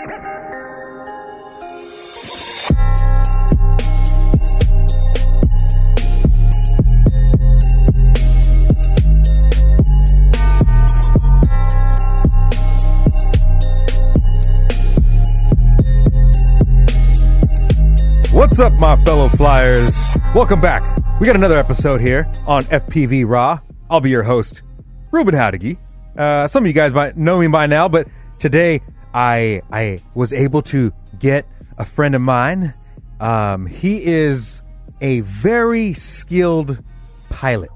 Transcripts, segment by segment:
What's up, my fellow flyers? Welcome back. We got another episode here on FPV RAW. I'll be your host, Ruben Howdigi. Some of you guys might know me by now, but today I was able to get a friend of mine. He is a very skilled pilot.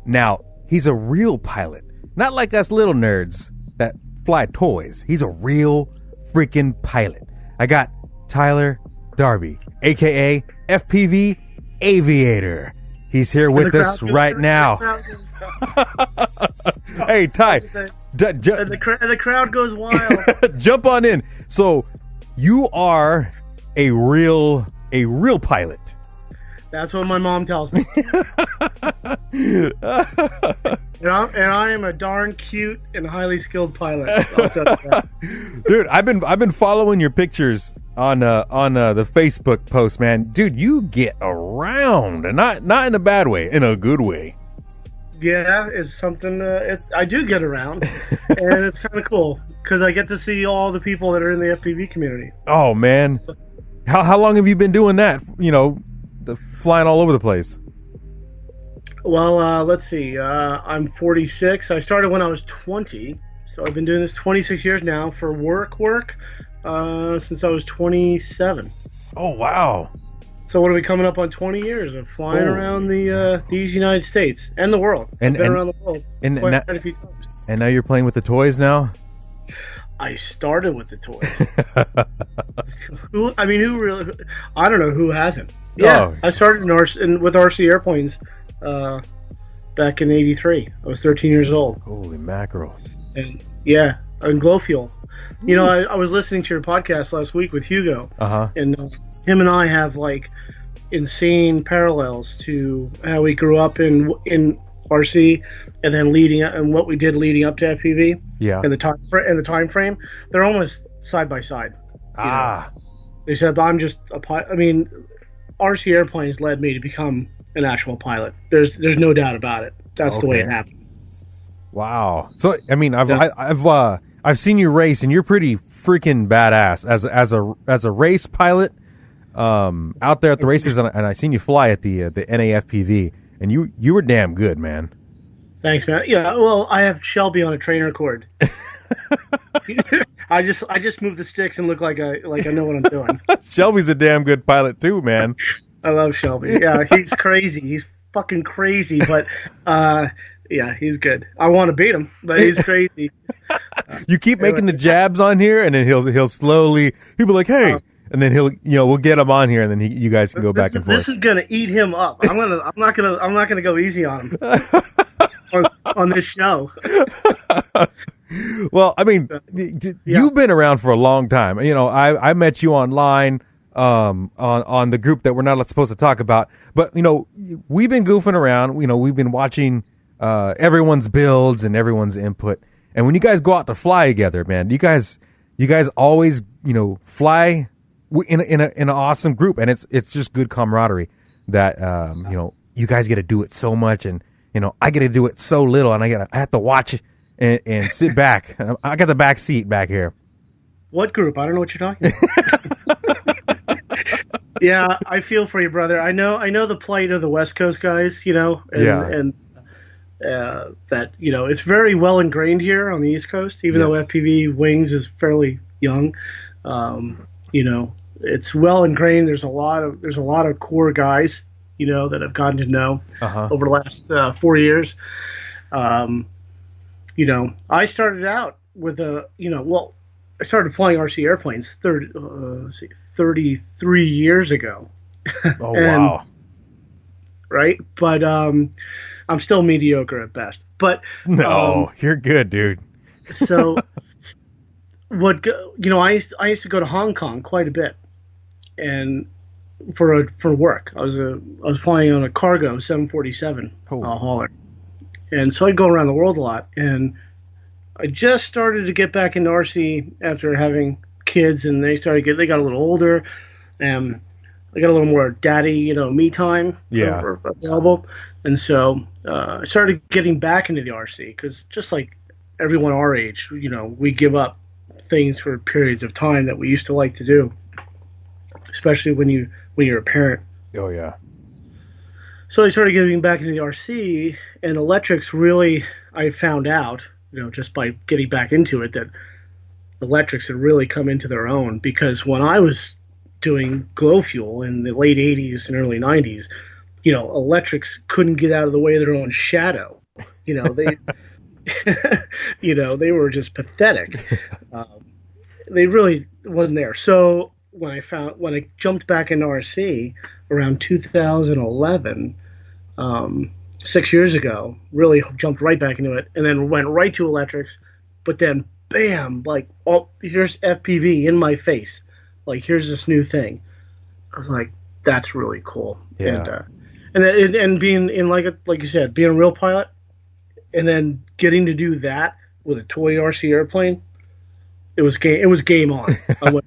Now, he's a real pilot, not like us little nerds that fly toys. He's a real freaking pilot. I got Tyler Darby, aka FPVav8tr. He's here with us right now. Hey, Ty. The crowd goes wild. Jump on in. So, you are a real pilot. That's what my mom tells me. and I am a darn cute and highly skilled pilot. I'll tell you that. Dude, I've been following your pictures on the Facebook post, man. Dude, you get around, and not in a bad way, in a good way. Yeah, it's something. I do get around, and it's kind of cool because I get to see all the people that are in the FPV community. Oh man, how long have you been doing that? You know, flying all over the place. Well, let's see. I'm 46. I started when I was 20, so I've been doing this 26 years now for work. Since I was 27. Oh wow! So what are we coming up on 20 years of flying around these United States and the world? I've been around the world quite a few times. And now you're playing with the toys now? I started with the toys. Who really? I don't know who hasn't. Yeah, I started with RC airplanes back in '83. I was 13 years old. Holy mackerel! And yeah, and glow fuel. You know, I was listening to your podcast last week with Hugo, and him and I have like insane parallels to how we grew up in RC, and then and what we did leading up to FPV. Yeah, and the time frame, they're almost side by side. Ah, they said, "I'm just a pilot." I mean, RC airplanes led me to become an actual pilot. There's no doubt about it. That's the way it happened. Wow. So I mean, I've seen you race, and you're pretty freaking badass as a race pilot out there at the races, and I seen you fly at the NAFPV, and you were damn good, man. Thanks, man. Yeah, well, I have Shelby on a trainer cord. I just move the sticks and look like I know what I'm doing. Shelby's a damn good pilot too, man. I love Shelby. Yeah, he's crazy. He's fucking crazy, but yeah, he's good. I want to beat him, but he's crazy. You keep making the jabs on here, and then he'll slowly he'll be like, "Hey," and then we'll get him on here, and then you guys can go back and forth. This is gonna eat him up. I'm not gonna go easy on him on this show. Well, I mean, you've been around for a long time. You know, I met you online on the group that we're not supposed to talk about, but you know, we've been goofing around. You know, we've been watching everyone's builds and everyone's input. And when you guys go out to fly together, man, you guys always, you know, fly in an awesome group, and it's just good camaraderie that you know, you guys get to do it so much, and you know, I get to do it so little, and I have to watch and sit back. I got the back seat back here. What group? I don't know what you're talking about. Yeah, I feel for you, brother. I know the plight of the West Coast guys, you know, and that, you know, it's very well ingrained here on the East Coast, even though FPV Wings is fairly young. You know, it's well ingrained. There's a lot of core guys, you know, that I've gotten to know over the last 4 years. You know, I started out with I started flying RC airplanes 33 years ago. Oh, wow. Right? But I'm still mediocre at best. But no, you're good, dude. So I used to go to Hong Kong quite a bit, and for work. I was flying on a cargo 747 hauler, and so I'd go around the world a lot. And I just started to get back into RC after having kids, and they got a little older, and they got a little more daddy, me time available. And so I started getting back into the RC because just like everyone our age, we give up things for periods of time that we used to like to do, especially when you're a parent. Oh yeah. So I started getting back into the RC, and electrics really, I found out, just by getting back into it, that electrics had really come into their own, because when I was doing glow fuel in the late 80s and early 90s, electrics couldn't get out of the way of their own shadow. They they were just pathetic. They really wasn't there. So when I jumped back into RC around 2011, 6 years ago, really jumped right back into it, and then went right to electrics. But then, bam! Like, oh, here's FPV in my face. Like, here's this new thing. I was like, that's really cool. Yeah. And being in like you said, being a real pilot, and then getting to do that with a toy RC airplane, it was game on. I went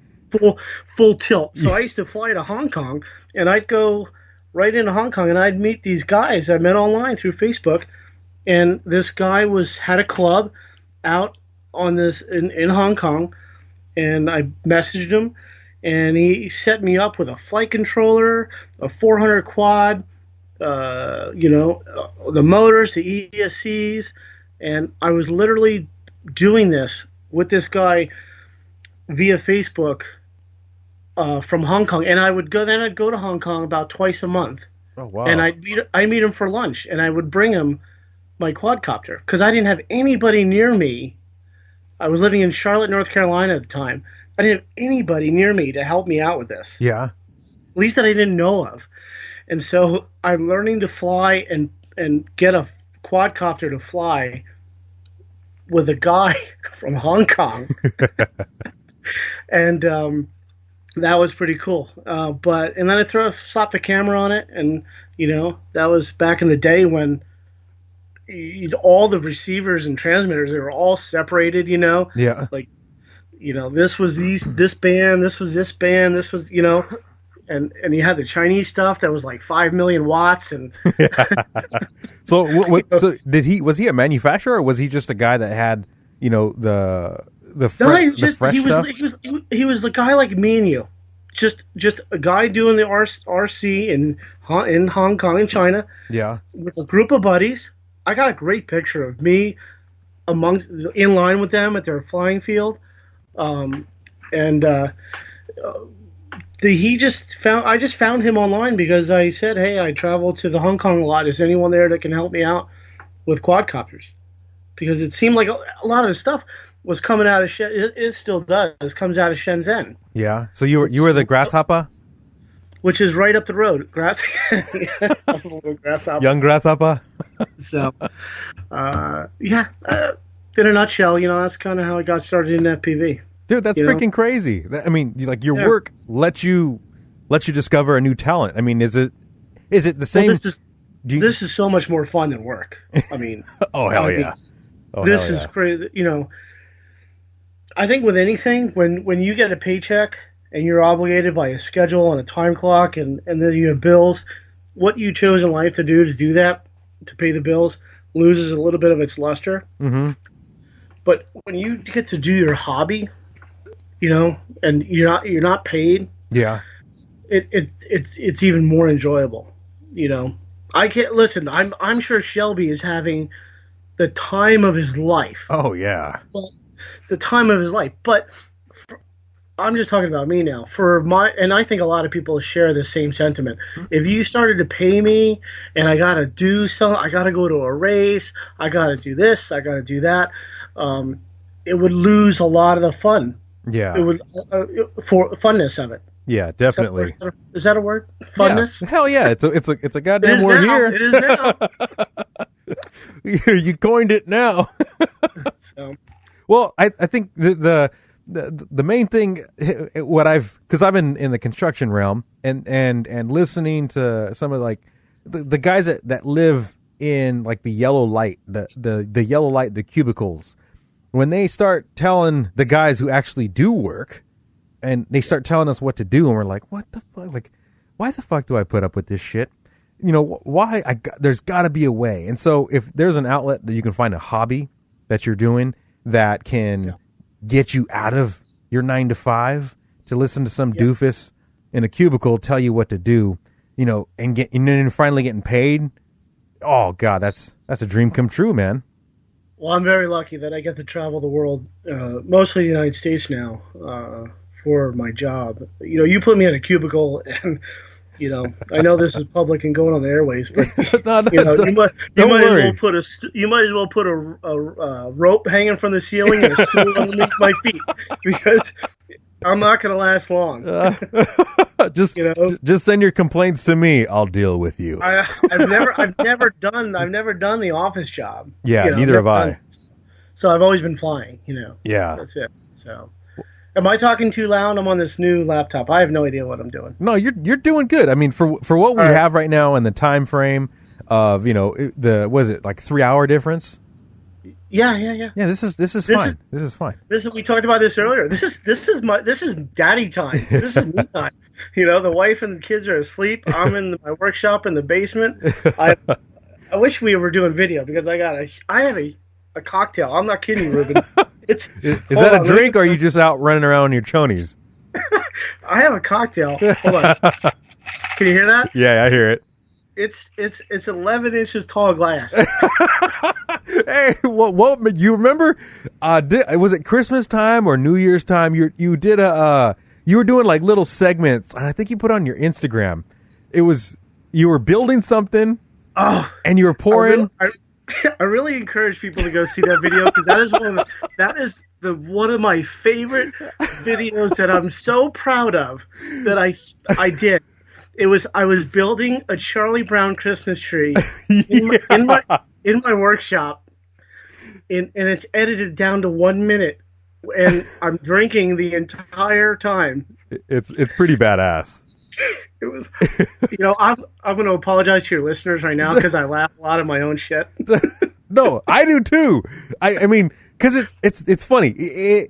full tilt. So I used to fly to Hong Kong, and I'd go right into Hong Kong, and I'd meet these guys I met online through Facebook, and this guy had a club out on this in Hong Kong, and I messaged him, and he set me up with a flight controller, a 400 quad, the motors, the ESCs, and I was literally doing this with this guy via Facebook from Hong Kong, and I'd go to Hong Kong about twice a month. Oh wow! And I'd meet him for lunch, and I would bring him my quadcopter because I didn't have anybody near me. I was living in Charlotte, North Carolina at the time. I didn't have anybody near me to help me out with this. Yeah. At least that I didn't know of. And so I'm learning to fly and get a quadcopter to fly with a guy from Hong Kong. And that was pretty cool. And then I slapped the camera on it, and that was back in the day when all the receivers and transmitters, they were all separated. Yeah. Like, this was this band, this was this band, this was and you had the Chinese stuff that was like 5 million watts. And so was he a manufacturer, or was he just a guy that had the fresh stuff? He was the guy like me and you, just a guy doing the RC in Hong Kong and China. Yeah, with a group of buddies. I got a great picture of me in line with them at their flying field, I just found him online because I said, hey, I travel to the Hong Kong a lot. Is anyone there that can help me out with quadcopters? Because it seemed like a lot of the stuff was coming out of it still does, comes out of Shenzhen. Yeah. So you were the grasshopper? Which is right up the road. Grasshopper. Young grasshopper. So, in a nutshell, that's kind of how I got started in FPV. Dude, that's freaking crazy. I mean, like your work lets you discover a new talent. I mean, is it the same? Well, this is so much more fun than work. I mean, oh hell yeah! This is crazy. I think with anything, when you get a paycheck and you're obligated by a schedule and a time clock, and then you have bills, what you chose in life to do that, to pay the bills, loses a little bit of its luster. Mm-hmm. But when you get to do your hobby, and you're not paid, yeah, it's even more enjoyable. I can't listen. I'm sure Shelby is having the time of his life. Oh yeah, the time of his life. But I'm just talking about me now. And I think a lot of people share the same sentiment. If you started to pay me, and I got to do something, I got to go to a race, I got to do this, I got to do that, it would lose a lot of the fun. Yeah, it would for funness of it. Yeah, definitely. Is that a word? Funness? Yeah. Hell yeah! It's a goddamn word here. It is now. You coined it now. So. Well, I think the main thing, because I've been in the construction realm and listening to some of like the guys that live in like the yellow light, the yellow light, the cubicles, when they start telling the guys who actually do work, and they start telling us what to do, and we're like, what the fuck? Like, why the fuck do I put up with this shit? You know, why? There's got to be a way. And so if there's an outlet that you can find a hobby that you're doing that can get you out of your 9 to 5 to listen to some doofus in a cubicle tell you what to do, you know, and then finally getting paid. Oh God, that's a dream come true, man. Well, I'm very lucky that I get to travel the world, mostly the United States now, for my job. You know, you put me in a cubicle, and you know, I know this is public and going on the airways, but you know, you might as well put a rope hanging from the ceiling and a stool underneath my feet, because I'm not going to last long. Just send your complaints to me. I'll deal with you. I've never done the office job. Yeah, you know, neither have I. So I've always been flying. You know. Yeah. That's it. So, am I talking too loud? I'm on this new laptop. I have no idea what I'm doing. No, you're doing good. I mean, for what we have right now and the time frame of, you know, was it like 3 hour difference? Yeah. Yeah, this is fine. This is fine. We talked about this earlier. This is daddy time. This is me time. You know, the wife and the kids are asleep. I'm in my workshop in the basement. I wish we were doing video, because I have a cocktail. I'm not kidding, Ruben. Is that a drink, or are you just out running around your chonies? I have a cocktail. Hold on. Can you hear that? Yeah, I hear it. It's 11 inches tall glass. Hey, what you remember? Was it Christmas time or New Year's time? You were doing like little segments, and I think you put on your Instagram. You were building something, and you were pouring. I really encourage people to go see that video, because that is one of my favorite videos that I'm so proud of that I did. I was building a Charlie Brown Christmas tree in my workshop, and it's edited down to 1 minute, and I'm drinking the entire time. It's pretty badass. It was, you know, I'm going to apologize to your listeners right now, because I laugh a lot at my own shit. No, I do too. I mean, because it's funny.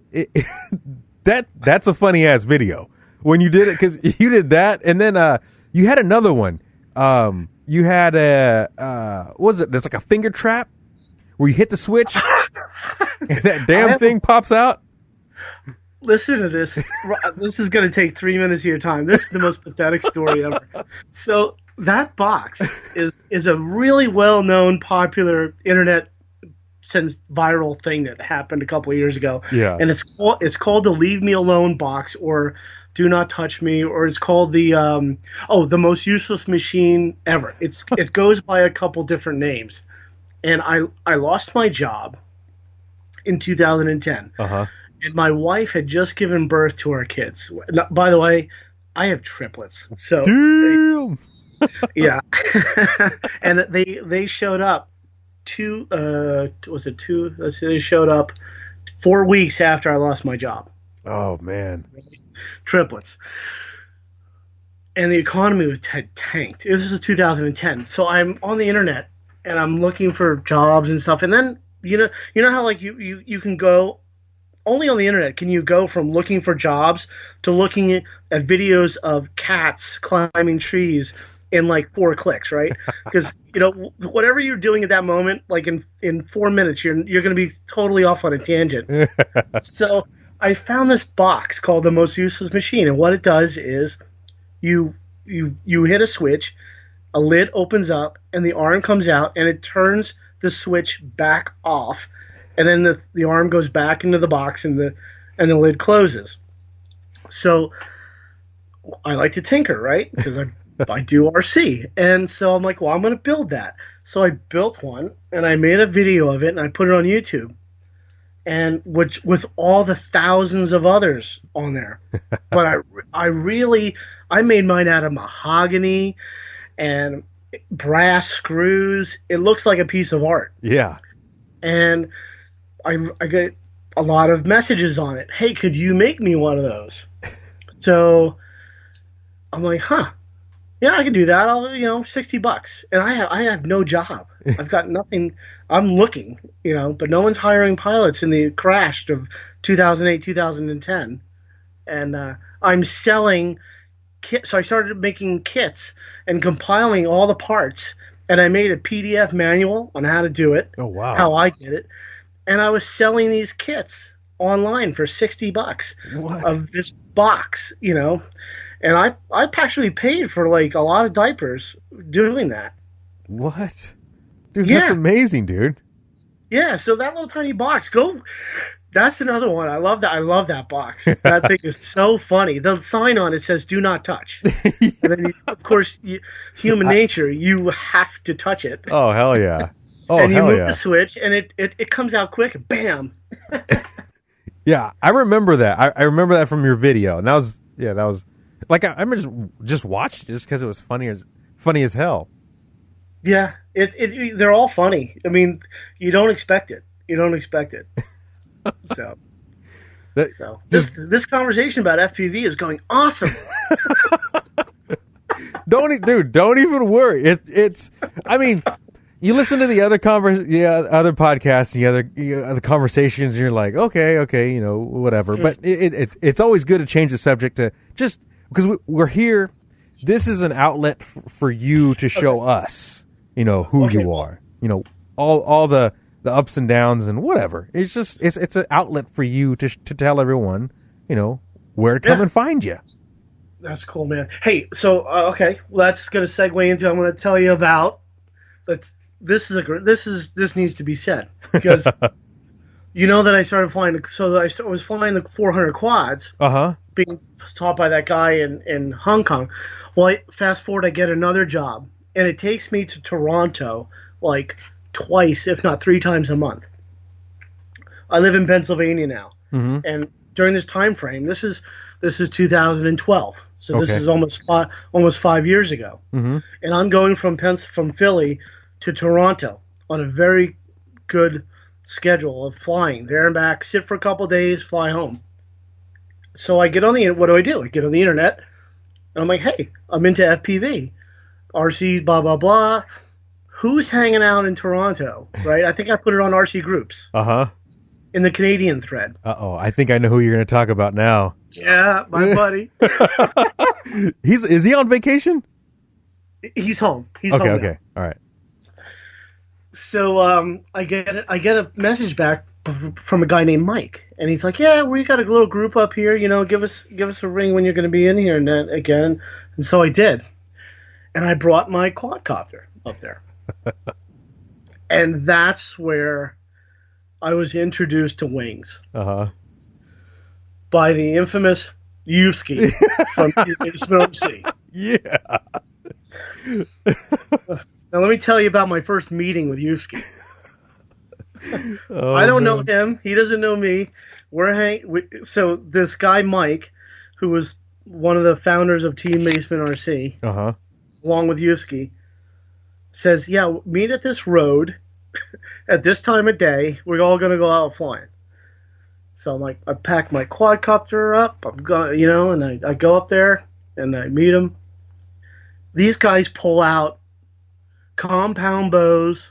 That's a funny ass video when you did it, because you did that, and then you had another one. You had what was it? There's like a finger trap where you hit the switch and that damn thing pops out. Listen to this. This is going to take 3 minutes of your time. This is the most pathetic story ever. So that box is a really well-known, popular internet since viral thing that happened a couple of years ago. Yeah. And it's called the Leave Me Alone box, or Do Not Touch Me, or it's called the Most Useless Machine Ever. It goes by a couple different names. And I lost my job in 2010. Uh-huh. And my wife had just given birth to our kids. By the way, I have triplets. So damn. Yeah. And they showed up they showed up 4 weeks after I lost my job. Oh man. Triplets. And the economy had tanked. This is 2010. So I'm on the internet and I'm looking for jobs and stuff. And then you know how like you can go only on the internet can you go from looking for jobs to looking at videos of cats climbing trees in like 4 clicks, right? Because you know whatever you're doing at that moment, like in 4 minutes, you're going to be totally off on a tangent. So I found this box called the Most Useless Machine, and what it does is you hit a switch, a lid opens up, and the arm comes out, and it turns the switch back off, and then the arm goes back into the box, and the lid closes. So I like to tinker, right? Because I do RC, and so I'm like, well, I'm going to build that. So I built one, and I made a video of it, and I put it on YouTube, and with all the thousands of others on there. But I made mine out of mahogany and brass screws. It looks like a piece of art. Yeah. And I get a lot of messages on it. Hey, could you make me one of those? So I'm like, yeah, I can do that. I'll, $60. And I have no job. I've got nothing. I'm looking, but no one's hiring pilots in the crash of 2008, 2010. and I'm selling kits. So I started making kits and compiling all the parts, and I made a PDF manual on how to do it. Oh wow! How I did it, and I was selling these kits online for $60 of this box, you know. And I actually paid for like a lot of diapers doing that. What? Dude, that's amazing, dude. Yeah, so that little tiny box, that's another one. I love that. I love that box. That thing is so funny. The sign on it says "Do not touch." And then, of course, human nature, you have to touch it. Oh, hell yeah. Oh, and you hell move yeah. the switch, and it comes out quick. Bam. Yeah, I remember that. I remember that from your video. And that was like I just watched it just because it was funny as hell. Yeah, they're all funny. I mean, you don't expect it. So this conversation about FPV is going awesome. Don't even worry. It's. I mean, you listen to the other other podcasts, the other conversations, and you're like, okay, you know, whatever. But it's always good to change the subject to just because we're here. This is an outlet for you to show us, you know, who you are. You know, all the ups and downs and whatever. It's just it's an outlet for you to tell everyone, you know, where to come and find you. That's cool, man. Hey, so okay, well, that's going to segue into I'm going to tell you about. This needs to be said because you know that I started flying. So I was flying the 400 quads. Being taught by that guy in Hong Kong. Well, fast forward, I get another job, and it takes me to Toronto like twice, if not 3 times a month. I live in Pennsylvania now, and during this time frame, this is 2012. So this is almost 5 years ago, and I'm going from Philly to Toronto on a very good schedule of flying there and back. Sit for a couple of days, fly home. So I get on the what do? I get on the internet, and I'm like, hey, I'm into FPV, RC, blah blah blah. Who's hanging out in Toronto? Right? I think I put it on RCgroups. In the Canadian thread. I think I know who you're going to talk about now. Yeah, my buddy. Is he on vacation? He's home. He's home. Okay. All right. So I get a message back from a guy named Mike, and he's like, "Yeah, we got a little group up here. You know, give us a ring when you're going to be in here." And then again, and so I did, and I brought my quadcopter up there, and that's where I was introduced to wings by the infamous Yuski from SweepwingsRC. Yeah. Now let me tell you about my first meeting with Yuski. I don't know him. He doesn't know me. So this guy Mike, who was one of the founders of Team Basement RC, along with Yuski, says, "Yeah, meet at this road at this time of day. We're all going to go out flying." So I'm like, I pack my quadcopter up. I'm going, you know, and I go up there and I meet him. These guys pull out compound bows,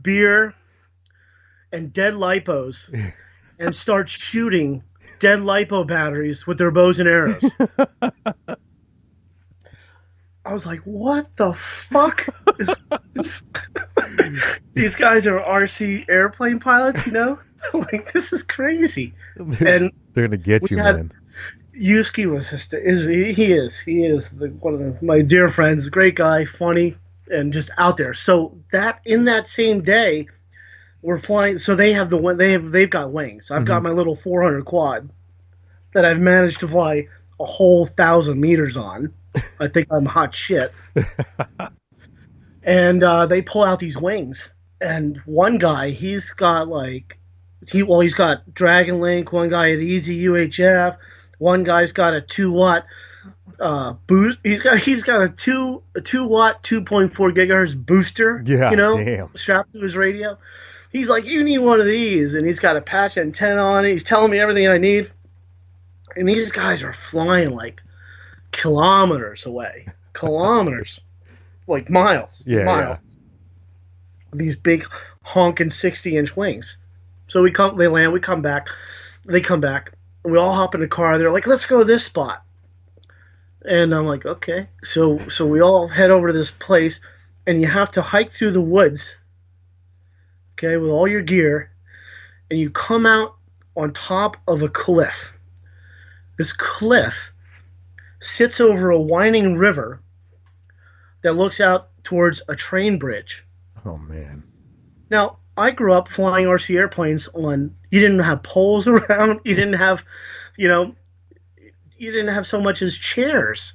beer, and dead lipos, and start shooting dead lipo batteries with their bows and arrows. I was like, what the fuck? These guys are RC airplane pilots, you know? Like, this is crazy. And they're going to get you, man. Yuski was just, he is one of my dear friends, great guy, funny, and just out there. So that in that same day, we're flying. So they have they've got wings. I've got my little 400 quad that I've managed to fly a whole 1,000 meters on. I think I'm hot shit. And they pull out these wings, and one guy, he's got Dragon Link. One guy had Easy UHF. One guy's got a 2-watt boost. He's got a 2-watt 2.4 gigahertz booster. Yeah, you know, damn. Strapped to his radio. He's like, you need one of these, and he's got a patch antenna on it. He's telling me everything I need, and these guys are flying like kilometers away, like miles. Yeah. These big honking 60-inch wings. So they land, we come back, they come back. and we all hop in the car. They're like, let's go to this spot. And I'm like, okay. So we all head over to this place, and you have to hike through the woods, okay, with all your gear, and you come out on top of a cliff. This cliff sits over a winding river that looks out towards a train bridge. Oh, man. Now, I grew up flying RC airplanes on, you didn't have poles around, you didn't have, you didn't have so much as chairs.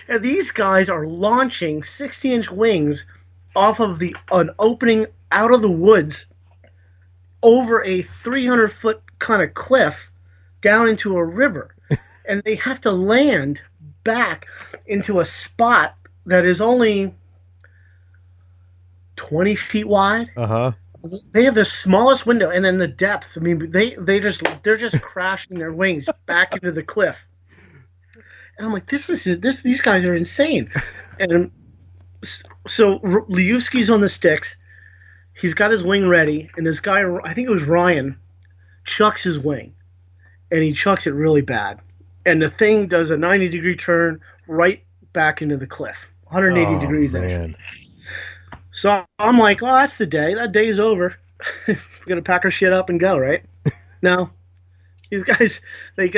And these guys are launching 60-inch wings off of an opening out of the woods over a 300-foot kind of cliff down into a river. And they have to land back into a spot that is only 20 feet wide. They have the smallest window, and then the depth. I mean, they're just crashing their wings back into the cliff. And I'm like, these guys are insane. And so Liuski's on the sticks. He's got his wing ready, and this guy, I think it was Ryan, chucks his wing, and he chucks it really bad. And the thing does a 90-degree turn right back into the cliff, 180 degrees. Man. So I'm like, oh, that's the day. That day's over. We're gonna pack our shit up and go, right? No, these guys, they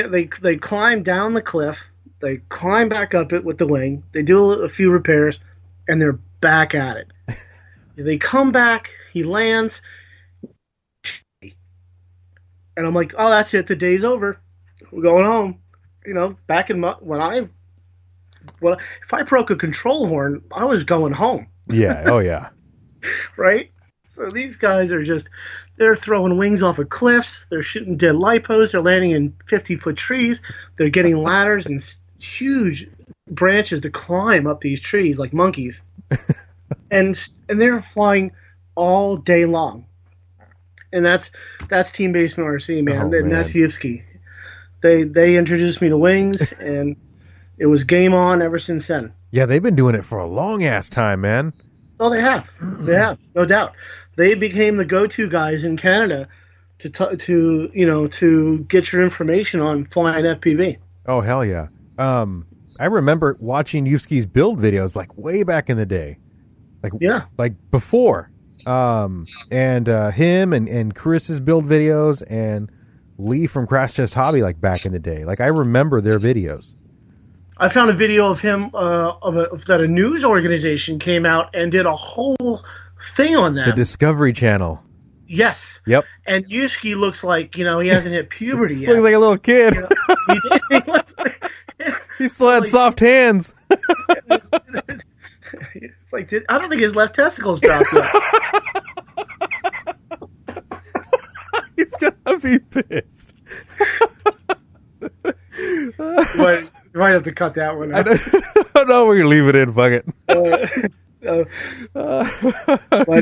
climb down the cliff, they climb back up it with the wing, they do a few repairs, and they're back at it. They come back, he lands, and I'm like, oh, that's it. The day's over. We're going home. Back in if I broke a control horn, I was going home. Yeah. Oh, yeah. Right? So these guys are they're throwing wings off of cliffs. They're shooting dead light posts. They're landing in 50-foot trees. They're getting ladders and huge branches to climb up these trees like monkeys. and they're flying all day long. And that's Team Basement RC, man. And that's Yevsky. They introduced me to wings, and it was game on ever since then. Yeah, they've been doing it for a long-ass time, man. Oh, they have. They have, no doubt. They became the go-to guys in Canada to get your information on flying FPV. Oh, hell yeah. I remember watching Yuski's build videos, like, way back in the day. Like before. And him and Chris's build videos, and Lee from Crash Test Hobby, like, back in the day. Like, I remember their videos. I found a video of him that a news organization came out and did a whole thing on them. The Discovery Channel. Yes. Yep. And Yuski looks like, he hasn't hit puberty yet. Looks like a little kid. He still had soft hands. It's like, I don't think his left testicle's dropped yet. He's gonna be pissed. But you might have to cut that one out. I know we're gonna leave it in. Fuck it. But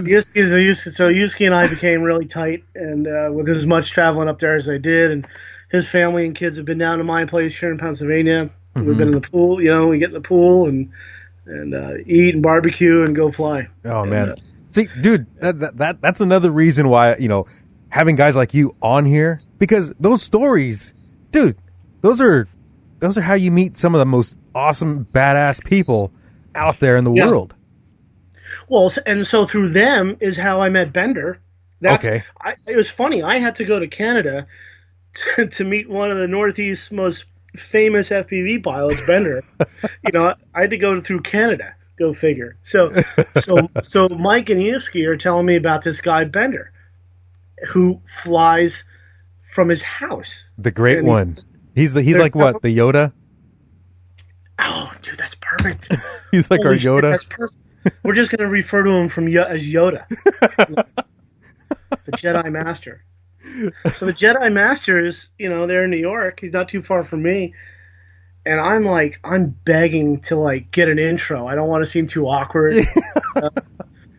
Yuski and I became really tight, and with as much traveling up there as I did, and his family and kids have been down to my place here in Pennsylvania. Mm-hmm. We've been in the pool. We get in the pool and eat and barbecue and go fly. Oh, man. See, dude, that's another reason why, having guys like you on here, because those stories, dude, those are how you meet some of the most awesome, badass people out there in the world. Well, and so through them is how I met Bender. Okay. It was funny. I had to go to Canada to meet one of the Northeast's most famous FPV pilots, Bender. I had to go through Canada. Go figure. So Mike and Yuski are telling me about this guy Bender, who flies from his house. The great one. He's like what? The Yoda? Oh, dude, that's perfect. He's like our Yoda. That's perfect. We're just going to refer to him as Yoda, the Jedi Master. So the Jedi Master is, there in New York. He's not too far from me. And I'm begging to, get an intro. I don't want to seem too awkward.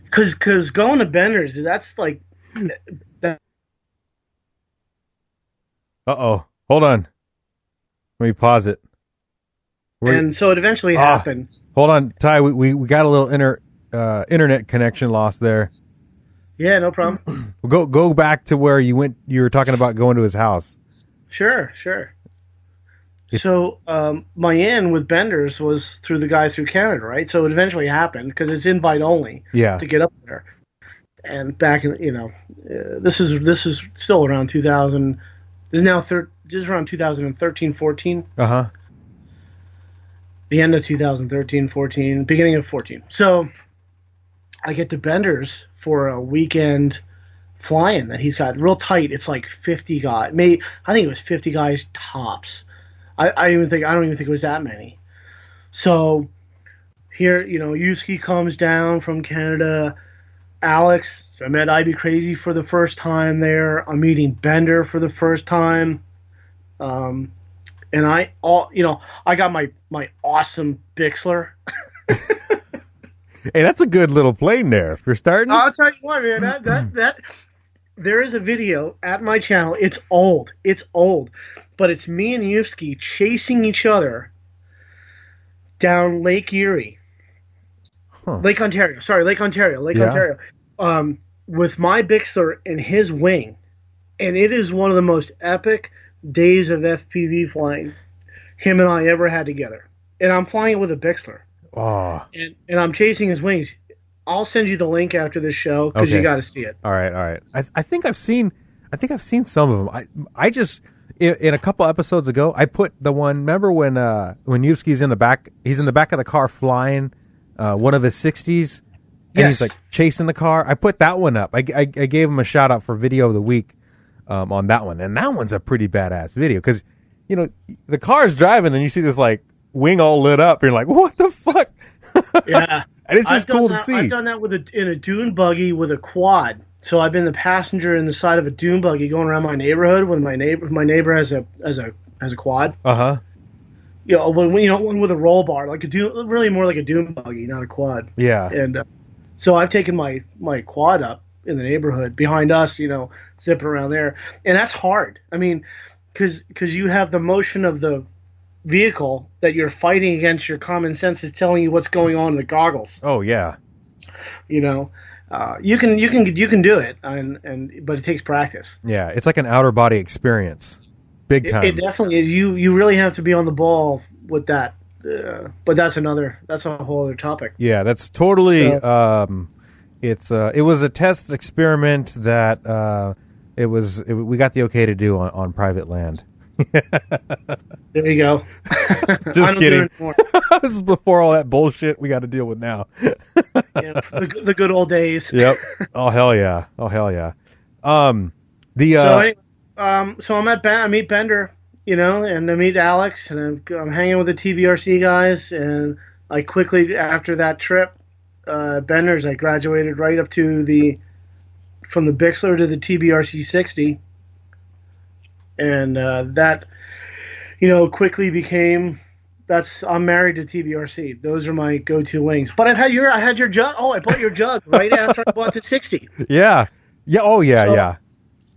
Because going to Bender's, that's that. Uh-oh. Hold on. Let me pause it. And so it eventually happened. Hold on, Ty. We got a little internet connection loss there. Yeah, no problem. Go back to where you went. You were talking about going to his house. Sure. So my in with Benders was through the guys through Canada, right? So it eventually happened because it's invite only to get up there. And back in, this is still around 2000. This is now just around 2013, 14. Uh-huh. The end of 2013, 14, beginning of 14. So I get to Benders for a weekend fly-in that he's got real tight. It's like 50 guys. I think it was 50 guys tops. I don't even think it was that many. So here, Yuski comes down from Canada. Alex, so I met I'd Be Crazy for the first time there. I'm meeting Bender for the first time. And I got my awesome Bixler. Hey, that's a good little plane there for starting. I'll tell you what, man, that there is a video at my channel. It's old, but it's me and Yuski chasing each other down Lake Erie. Huh. Lake Ontario. Ontario. With my Bixler and his wing. And it is one of the most epic days of FPV flying him and I ever had together. And I'm flying it with a Bixler. Oh. And I'm chasing his wings. I'll send you the link after this show because you got to see it. All right. I think I've seen some of them. I just in a couple episodes ago, I put the one. Remember when Yuski's in the back? He's in the back of the car flying one of his 60s, and he's like chasing the car. I put that one up. I gave him a shout out for video of the week on that one, and that one's a pretty badass video because the car's driving and you see this like wing all lit up. And you're like, what the fuck? Yeah, and it's just cool to see. I've done that in a dune buggy with a quad. So I've been the passenger in the side of a dune buggy going around my neighborhood when my neighbor has a quad. Uh-huh. One with a roll bar, like really more like a dune buggy, not a quad. Yeah. And so I've taken my quad up in the neighborhood behind us, zipping around there, and that's hard. I mean, because you have the motion of the vehicle that you're fighting against. Your common sense is telling you what's going on in the goggles. Oh yeah. You can do it, but it takes practice. Yeah, it's like an outer body experience, big time. It definitely is. You really have to be on the ball with that. But that's a whole other topic. Yeah, that's totally. It was a test experiment that we got the okay to do on private land. There you go. Just kidding. This is before all that bullshit we got to deal with now. Yeah, the good old days. Yep. Oh hell yeah. So I meet Bender, and I meet Alex, and I'm hanging with the TVRC guys, and I quickly after that trip, Bender's, I graduated right up to from the Bixler to the TBRC 60. And that, quickly became. I'm married to TBRC. Those are my go-to wings. But I had your jug. Oh, I bought your jug right after I bought the 60. Yeah. Yeah. Oh, yeah. Yeah.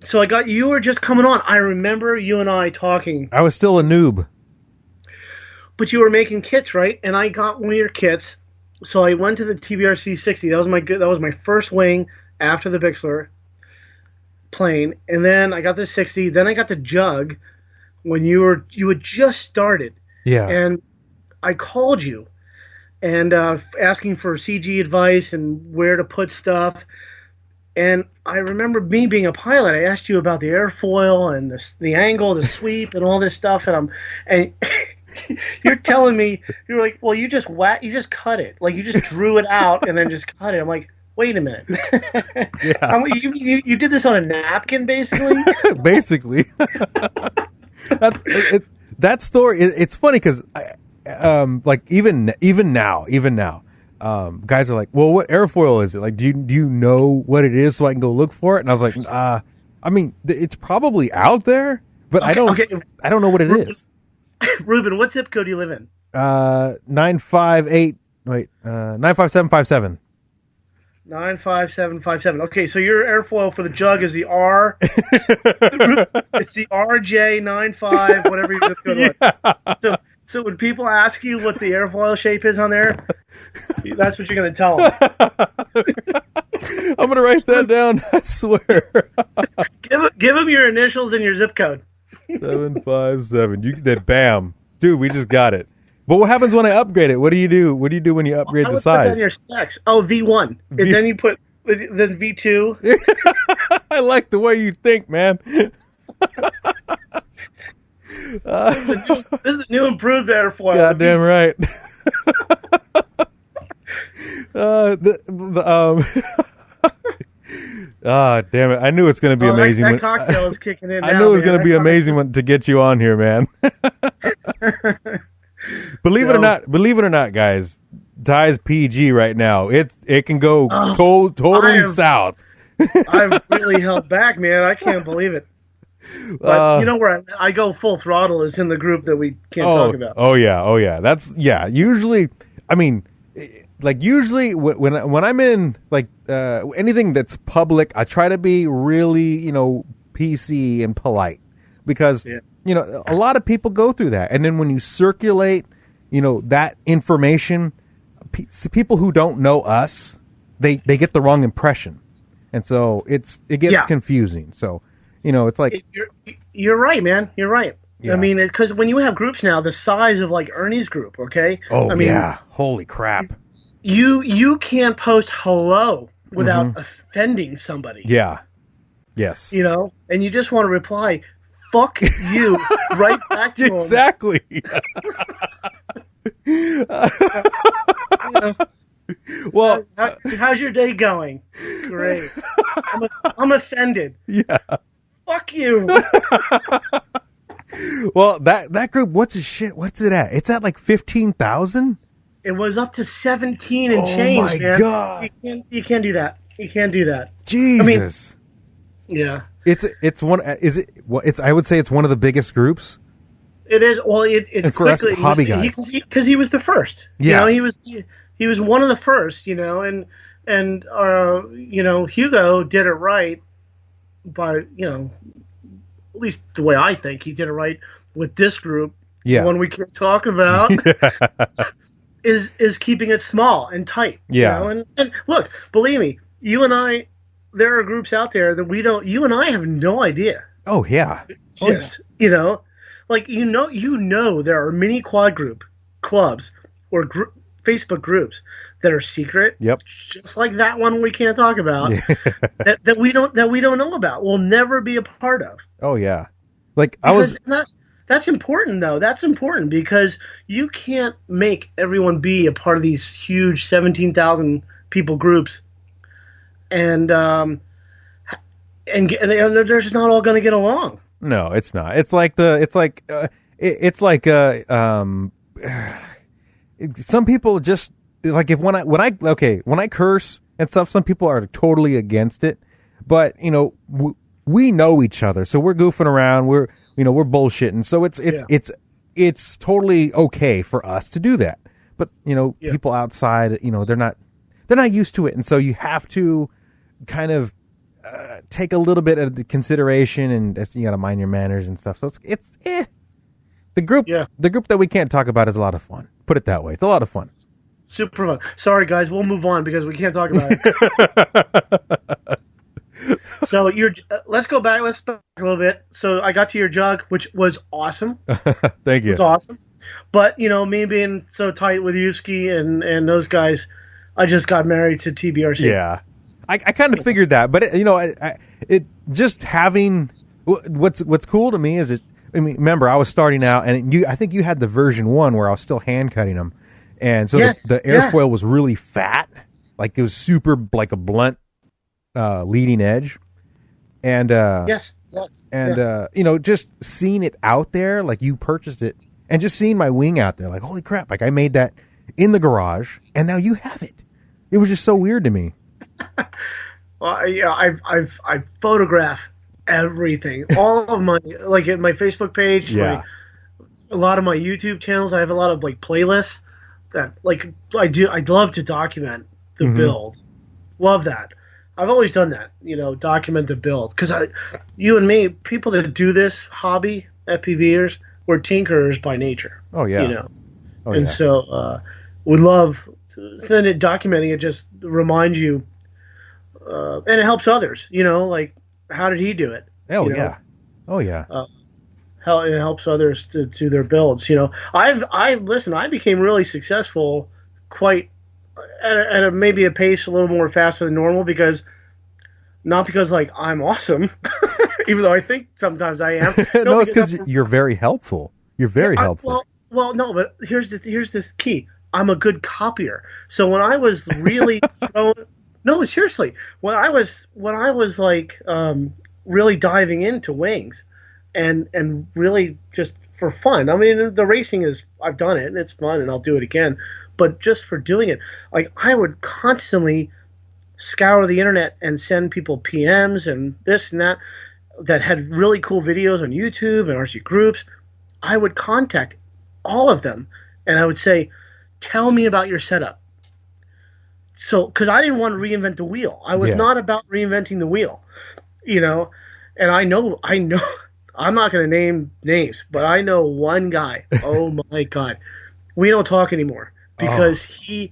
So you were just coming on. I remember you and I talking. I was still a noob. But you were making kits, right? And I got one of your kits. So I went to the TBRC 60. That was my first wing after the Bixler plane. And then I got the 60. Then I got the jug when you had just started. Yeah. And I called you and asking for CG advice and where to put stuff. And I remember me being a pilot. I asked you about the airfoil and the angle, the sweep, and all this stuff. And you're telling me, you're like, well, you just cut it. Like you just drew it out and then just cut it. I'm like, wait a minute. Yeah. You did this on a napkin, basically? Basically. That story, it's funny because like even now, guys are like, well, what airfoil is it? Like, do you know what it is so I can go look for it? And I was like, I mean, it's probably out there, but I don't know what it is. Ruben, what zip code do you live in? 95757. 95757. Okay, so your airfoil for the jug is the R. It's the RJ95, whatever your zip code was. So when people ask you what the airfoil shape is on there, that's what you're going to tell them. I'm gonna write that down. I swear. Give him your initials and your zip code. 757. You did. Bam, dude. We just got it. But what happens when I upgrade it? What do you do? What do you do when you upgrade the size? Put that in your specs. Oh, V1, and then you put then V2. I like the way you think, man. This is a new improved airfoil. Goddamn right. Damn it! I knew it's going to be amazing. That cocktail is kicking in. I knew it was going to be amazing to get you on here, man. Believe it or not, guys. Ty's PG right now. It can go totally south. I've really held back, man. I can't believe it. But you know where I go full throttle is in the group that we can't talk about. Oh yeah. That's Usually, I mean, like usually when I'm in like anything that's public, I try to be really PC and polite because a lot of people go through that, and then when you circulate that information, people who don't know us, they get the wrong impression, and so it gets confusing. So. It's like you're right, man. You're right. Yeah. I mean, because when you have groups now, the size of like Ernie's group, okay? Oh, I mean, yeah. Holy crap! You can't post hello without offending somebody. Yeah. Yes. And you just want to reply, "Fuck you," right back to them. Exactly. Well, how's your day going? Great. I'm offended. Yeah. Fuck you. Well, that group, what's it at? It's at like 15,000? It was up to 17 and change, man. Oh my God. You can't do that. You can't do that. Jesus. I mean, yeah. I would say it's one of the biggest groups. It is. Well, and for us hobby guys. Because he was the first. Yeah. He was one of the first, and Hugo did it right by, at least the way I think he did it right with this group. Yeah. The one we can't talk about is keeping it small and tight. Yeah. And look, believe me, you and I, there are groups out there that you and I have no idea. Oh yeah. Just, like, there are mini quad group clubs or Facebook groups that are secret. Yep. Just like that one we can't talk about. that we don't know about. We'll never be a part of. Oh yeah. That's important though. That's important because you can't make everyone be a part of these huge 17,000 people groups, and they're just not all going to get along. No, it's not. Some people just like when I curse and stuff, some people are totally against it, but we know each other, so we're goofing around, we're bullshitting, so it's totally okay for us to do that. But people outside, they're not used to it, and so you have to kind of take a little bit of the consideration, and you got to mind your manners and stuff. So it's the group that we can't talk about is a lot of fun. Put it that way. It's a lot of fun. Super fun. Sorry, guys. We'll move on because we can't talk about it. So let's go back. Let's back a little bit. So I got to your jug, which was awesome. Thank you. It was awesome. But, me being so tight with Yuski and those guys, I just got married to TBRC. Yeah. I kind of figured that. But, it just having... What's cool to me is remember, I was starting out, and I think you had the version 1 where I was still hand cutting them. And so the airfoil was really fat. Like it was super, like a blunt leading edge. And just seeing it out there, like you purchased it, and just seeing my wing out there, like, holy crap, like I made that in the garage, and now you have it. It was just so weird to me. Well, I photograph everything, all of my, like at my Facebook page, a lot of my YouTube channels. I have a lot of like playlists that I'd love to document the build. Love that. I've always done that, document the build, because you and me, people that do this hobby, FPVers, we're tinkerers by nature. Oh yeah. So we love. Then documenting it just reminds you and it helps others. Like how did he do it? Oh yeah, How it helps others to their builds. I became really successful quite at a maybe a pace a little more faster than normal not because like I'm awesome, even though I think sometimes I am. No, it's because you're very helpful. You're very helpful. Well, no, but here's this key. I'm a good copier. So when I was really no, seriously, when I was like really diving into wings, and really just for fun. I mean, the racing I've done it and it's fun and I'll do it again, but just for doing it, like I would constantly scour the internet and send people PMs and this and that had really cool videos on YouTube and RCgroups. I would contact all of them and I would say, tell me about your setup. So, because I didn't want to reinvent the wheel. I was not about reinventing the wheel, and I know, I'm not going to name names, but I know one guy. Oh my God. We don't talk anymore because he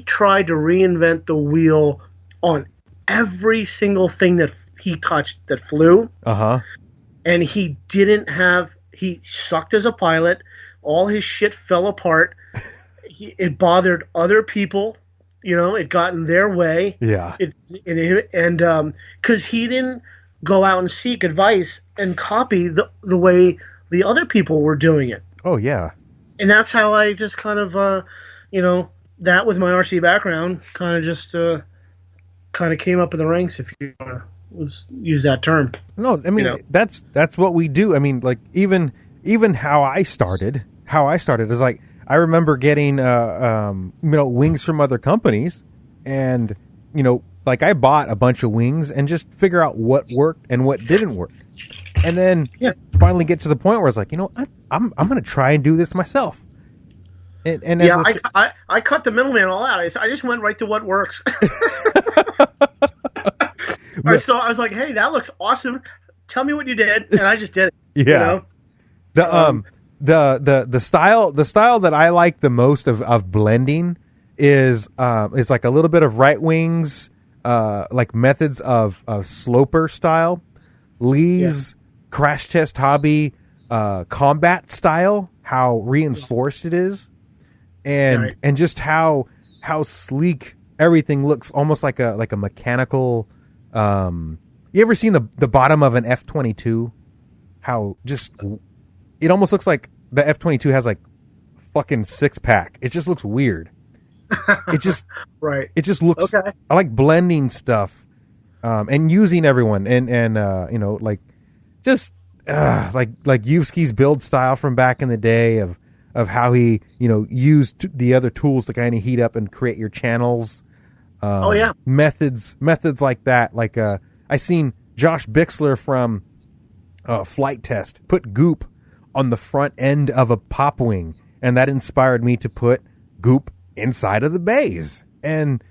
tried to reinvent the wheel on every single thing that he touched that flew. And he sucked as a pilot. All his shit fell apart. It bothered other people. It got in their way. Yeah. And because he didn't go out and seek advice and copy the way the other people were doing it. Oh, yeah. And that's how I just kind of, that with my RC background kind of just kind of came up in the ranks, if you want to use that term. No, I mean, that's what we do. I mean, like, even how I started is like, I remember getting, wings from other companies and, like I bought a bunch of wings and just figure out what worked and what didn't work. And then finally get to the point where it's like, I'm going to try and do this myself. And I cut the middleman all out. I just went right to what works. So I was like, hey, that looks awesome. Tell me what you did. And I just did it. Yeah. The style that I like the most of blending is like a little bit of right wings, like methods of sloper style, Lee's crash test hobby, combat style, how reinforced it is, and just how sleek everything looks, almost like a mechanical. You ever seen the bottom of an F-22? How just it almost looks like the F-22 has like fucking six pack. It just looks weird. It just It just looks. Okay. I like blending stuff, and using everyone, and like just like Yuvsky's build style from back in the day of how he used the other tools to kind of heat up and create your channels. Methods like that. Like I seen Josh Bixler from Flight Test put goop on the front end of a pop wing, and that inspired me to put goop inside of the bays. And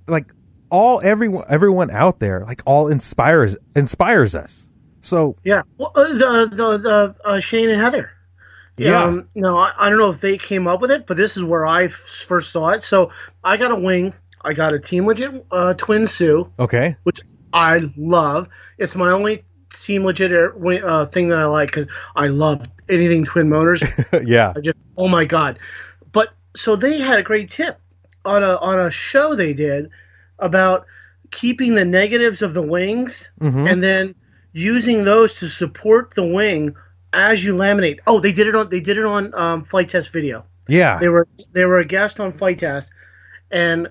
like everyone out there, like all inspires us. So well, the Shane and Heather. No, I don't know if they came up with it, but this is where I first saw it. So I got a wing. I got a Team Legit Twin Sue. Okay. Which I love. It's my only Team Legit thing that I like because I love anything twin motors. Oh my God. But so they had a great tip on a show they did about keeping the negatives of the wings and then using those to support the wing as you laminate. Oh, they did it on Flight Test video. Yeah. They were a guest on Flight Test, and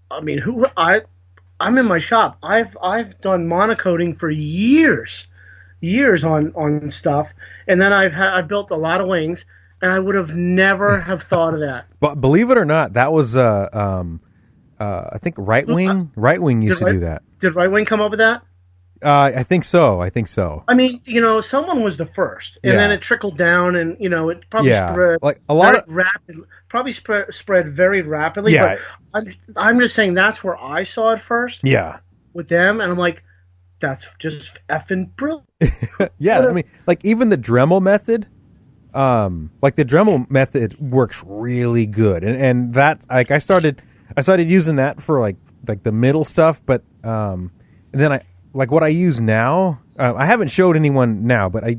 I mean, I'm in my shop. I've done monocoating for years on stuff, and then I've built a lot of wings, and I would have never have thought of that. But believe it or not, that was I think Right Wing used to do that. Did Right Wing come up with that? I think so. I mean, someone was the first, and then it trickled down, and it probably spread like a lot spread very rapidly. Yeah. But I'm just saying that's where I saw it first. Yeah. With them, and I'm like, that's just effing brilliant. Yeah, I mean, like even the Dremel method, like the Dremel method works really good, and that like I started using that for like like the middle stuff, but and then I like what I use now. I haven't showed anyone now, but I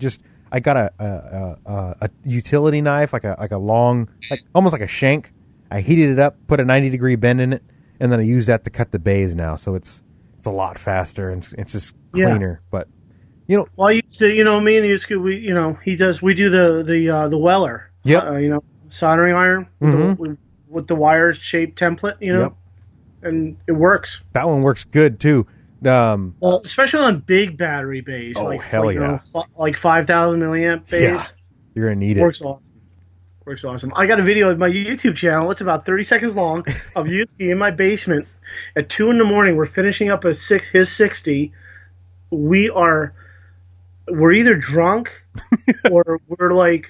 got a utility knife, like a long, like almost like a shank. I heated it up, put a 90-degree bend in it, and then I use that to cut the bays now. So it's a lot faster and it's just cleaner. But well, me and Yusuke, we do the Weller, soldering iron with the wire shaped template, and it works. That one works good too. Well, especially on big battery bays. Oh, hell yeah. Like 5,000 milliamp bays. Yeah, you're going to need it. Works awesome. I got a video of my YouTube channel. It's about 30 seconds long of Yusuke in my basement at 2 in the morning. We're finishing up his 60. We're either drunk or we're like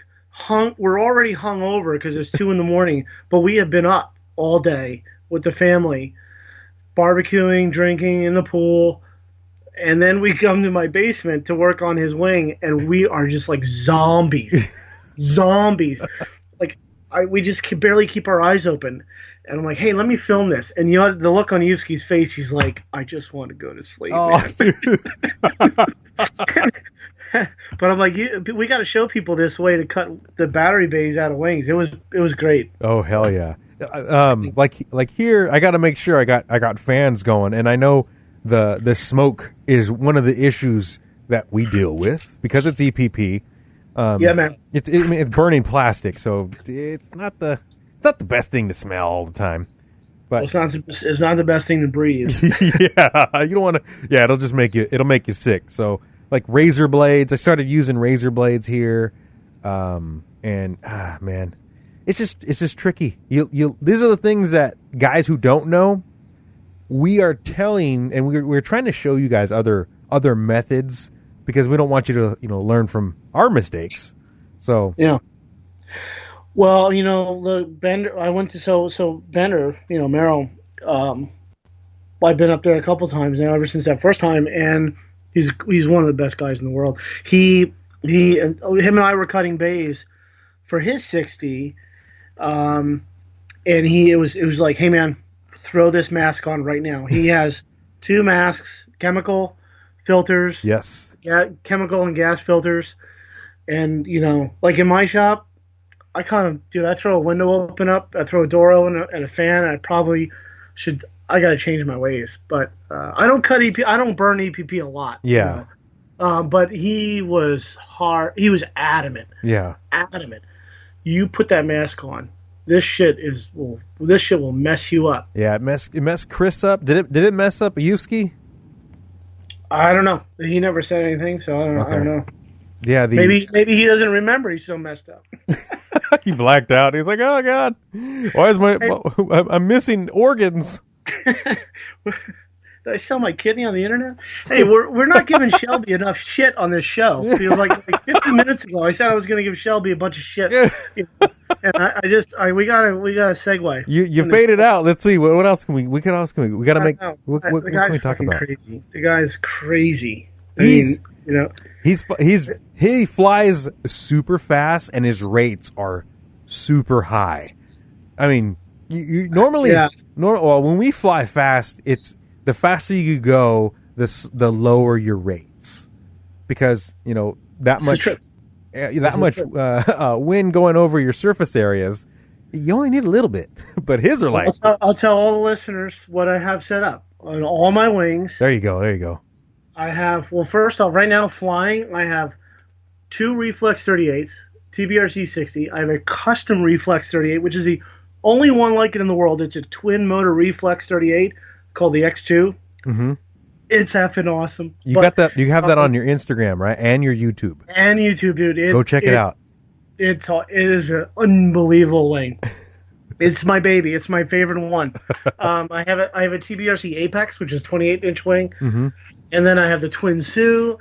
we're already hung over because it's 2 in the morning, but we have been up all day with the family, barbecuing, drinking in the pool, and then we come to my basement to work on his wing, and we are just like zombies. Like we just barely keep our eyes open, and I'm like, hey, let me film this. And the look on Yusuke's face, he's like, I just want to go to sleep. But I'm like, we got to show people this way to cut the battery bays out of wings. It was great. Oh, hell yeah. Like here, I got to make sure I got fans going, and I know the smoke is one of the issues that we deal with because it's EPP. Yeah, man. It's burning plastic, so it's not the best thing to smell all the time. But it's not the best thing to breathe. Yeah, you don't want to. Yeah, it'll make you sick. So like razor blades, I started using razor blades here, and man. It's just tricky. These are the things that guys who don't know, we are telling, and we're trying to show you guys other methods because we don't want you to learn from our mistakes. So yeah. Well, the Bender. I went to so Bender, Merrill. I've been up there a couple times now ever since that first time, and he's one of the best guys in the world. Him and I were cutting bays for his 60. And it was like, hey man, throw this mask on right now. He has 2 masks, chemical filters, yes, chemical and gas filters, and like in my shop, I throw a window open up, I throw a door open and a fan. I probably should. I got to change my ways, but I don't cut EP. I don't burn EPP a lot. Yeah, but he was hard. He was adamant. Yeah, adamant. You put that mask on. This shit will mess you up. Yeah, it messed Chris up. Did it mess up Yusuke? I don't know. He never said anything, so I don't know. Okay. I don't know. Yeah, maybe he doesn't remember. He's so messed up. He blacked out. He's like, oh god, why is I'm missing organs? Did I sell my kidney on the internet? Hey, we're not giving Shelby enough shit on this show. Like 50 minutes ago, I said I was going to give Shelby a bunch of shit, and we gotta segue. You faded out. Let's see what else can we got to make. What the can guy's we talk about? Crazy. The guy's crazy. He flies super fast and his rates are super high. I mean, you normally when we fly fast, it's the faster you go, the lower your rates, because that much wind going over your surface areas, you only need a little bit. But his are like, I'll tell all the listeners what I have set up on all my wings. There you go. I have, first off, right now flying, I have 2 Reflex 38s, TBRC 60. I have a custom Reflex 38, which is the only one like it in the world. It's a twin motor Reflex 38 called the X2. Mm-hmm. It's effing awesome. You have that on your Instagram, right? And your YouTube. And YouTube, dude. Go check it out. It is an unbelievable wing. It's my baby. It's my favorite one. I have a TBRC Apex, which is 28-inch wing. Mm-hmm. And then I have the Twin Sioux.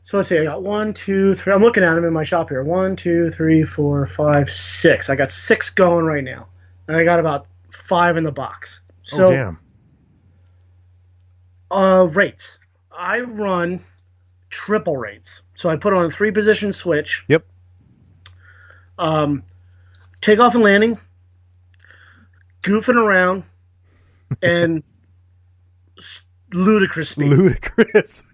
So let's see, I got 1, 2, 3. I'm looking at them in my shop here. 1, 2, 3, 4, 5, 6. I got 6 going right now. And I got about 5 in the box. So, damn. Rates. I run triple rates. So I put on a 3-position switch. Yep. Takeoff and landing. Goofing around. And ludicrous speed. Ludicrous.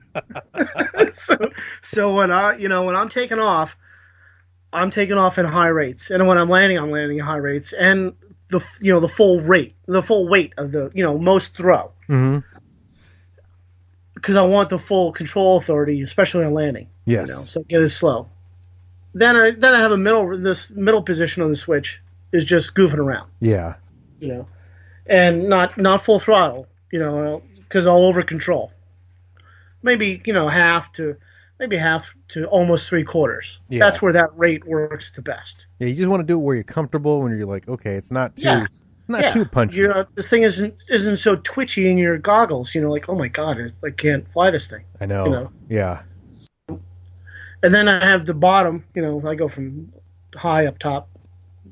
so when I'm taking off, I'm taking off in high rates, and when I'm landing at high rates, and the full weight of the most throw. Mm-hmm. Because I want the full control authority, especially on landing. Yes. So get it slow. Then I have this middle position on the switch is just goofing around. Yeah. And not full throttle. Because I'll over control. Maybe half to almost 3/4. Yeah. That's where that rate works the best. Yeah, you just want to do it where you're comfortable when you're like, okay, it's not too too punchy. The thing isn't so twitchy in your goggles. Like, oh my god, I can't fly this thing. I know. Yeah. And then I have the bottom. I go from high up top,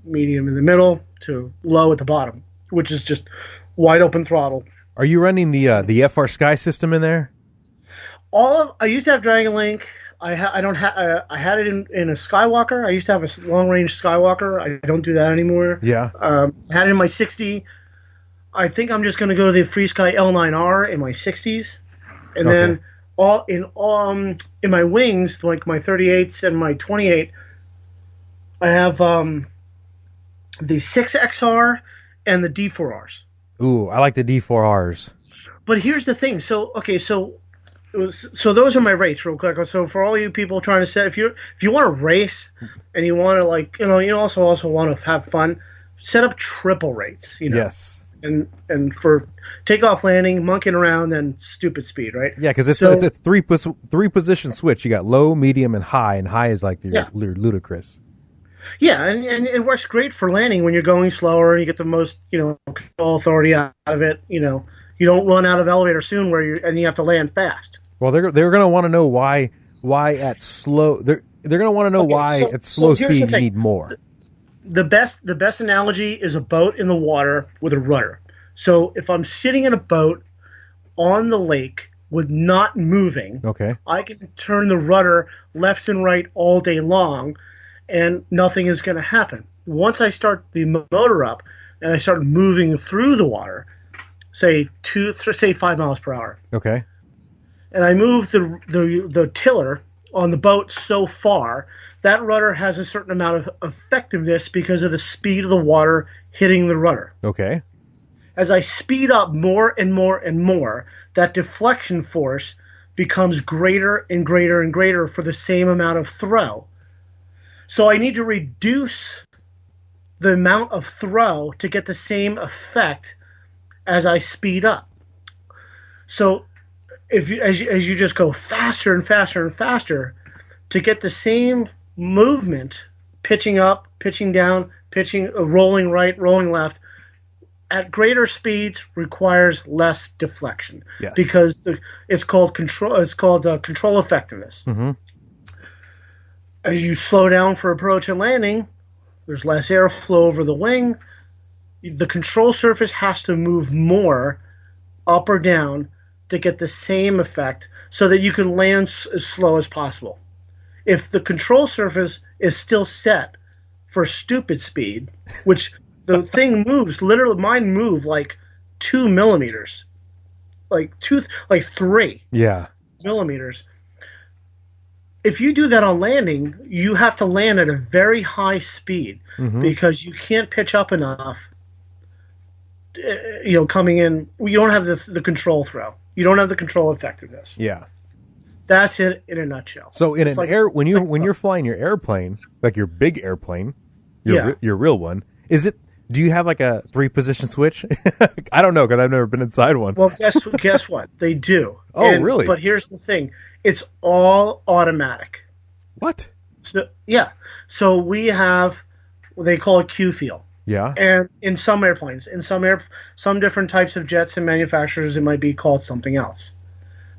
medium in the middle, to low at the bottom, which is just wide open throttle. Are you running the FR Sky system in there? I used to have Dragon Link. I had it in a Skywalker. I used to have a long range Skywalker. I don't do that anymore. Yeah. I had it in my 60. I think I'm just going to go to the FreeSky L9R in my 60s, and then in my wings, like my 38s and my 28, I have the 6XR and the D4Rs. Ooh, I like the D4Rs. But here's the thing. So those are my rates, real quick. So for all you people trying to set, if you want to race and you want to you also want to have fun, set up triple rates. Yes. And for takeoff, landing, monkeying around, then stupid speed, right? Yeah, because it's a three position switch. You got low, medium, and high. And high is like your ludicrous. Yeah, and it works great for landing when you're going slower and you get the most control authority out of it. You don't run out of elevator soon and you have to land fast. Well, they're going to want to know why at slow they're going to want to know at slow speed you need more. The best analogy is a boat in the water with a rudder. So if I'm sitting in a boat on the lake with not moving, I can turn the rudder left and right all day long, and nothing is going to happen. Once I start the motor up and I start moving through the water, say 5 miles per hour. Okay. And I move the tiller on the boat so far, that rudder has a certain amount of effectiveness because of the speed of the water hitting the rudder. Okay. As I speed up more and more and more, that deflection force becomes greater and greater and greater for the same amount of throw. So I need to reduce the amount of throw to get the same effect as I speed up. So as you just go faster and faster and faster, to get the same movement, pitching up, pitching down, rolling right, rolling left, at greater speeds requires less deflection. Yes. Because it's called control. It's called control effectiveness. Mm-hmm. As you slow down for approach and landing, there's less airflow over the wing. The control surface has to move more up or down to get the same effect so that you can land as slow as possible. If the control surface is still set for stupid speed, which the thing moves, literally mine move like 2 millimeters, like 3 millimeters. If you do that on landing, you have to land at a very high speed because you can't pitch up enough. Coming in, you don't have the control throw. You don't have the control effectiveness. Yeah. That's it in a nutshell. So when you're flying your airplane, like your big airplane, your real one, do you have like a 3-position switch? I don't know because I've never been inside one. Well, guess what? They do. Really? But here's the thing. It's all automatic. What? So we have what they call a Q field. Yeah. And in some airplanes, some different types of jets and manufacturers, it might be called something else.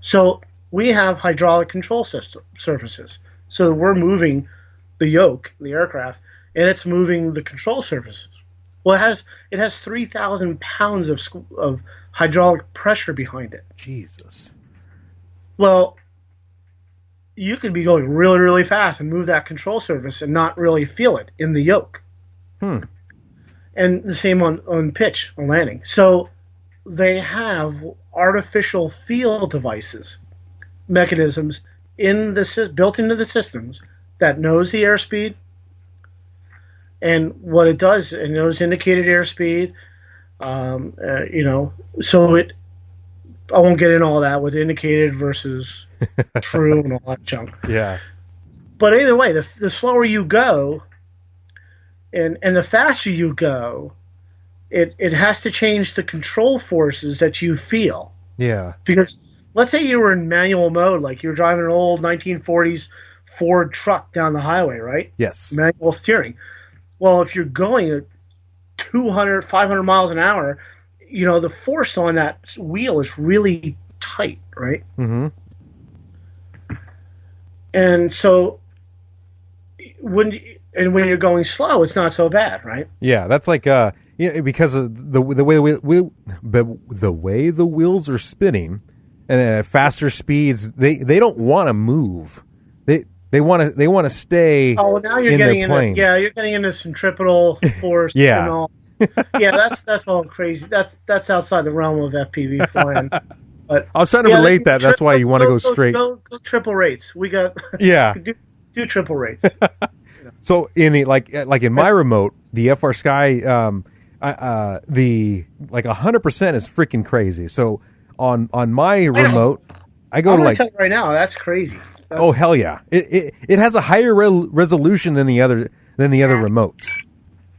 So we have hydraulic control surfaces. So we're moving the yoke, the aircraft, and it's moving the control surfaces. Well, it has 3,000 pounds of hydraulic pressure behind it. Jesus. Well, you could be going really, really fast and move that control surface and not really feel it in the yoke. And the same on pitch, on landing. So they have artificial feel devices, mechanisms built into the systems that knows the airspeed, and what it does, it knows indicated airspeed. So I won't get into all that with indicated versus true and all that junk. Yeah. But either way, the slower you go, and the faster you go, it has to change the control forces that you feel. Yeah. Because let's say you were in manual mode, like you were driving an old 1940s Ford truck down the highway, right? Yes. Manual steering. Well, if you're going at 200, 500 miles an hour, the force on that wheel is really tight, right? Mm-hmm. And so when you're going slow, it's not so bad, right? Yeah, that's like because of the way the wheels are spinning, and at faster speeds, they don't want to move. They want to stay. Oh, well, now you're getting into you're getting into centripetal force. Yeah. And all. Yeah, that's all crazy. That's outside the realm of FPV flying. But I was trying to relate that. That's why you want to go straight. Go triple rates. We got do triple rates. So in the like in my remote, the FR Sky, the like 100% is freaking crazy. So on my remote, I go to like tell you right now. That's crazy. Oh hell yeah! It has a higher resolution than the other remotes.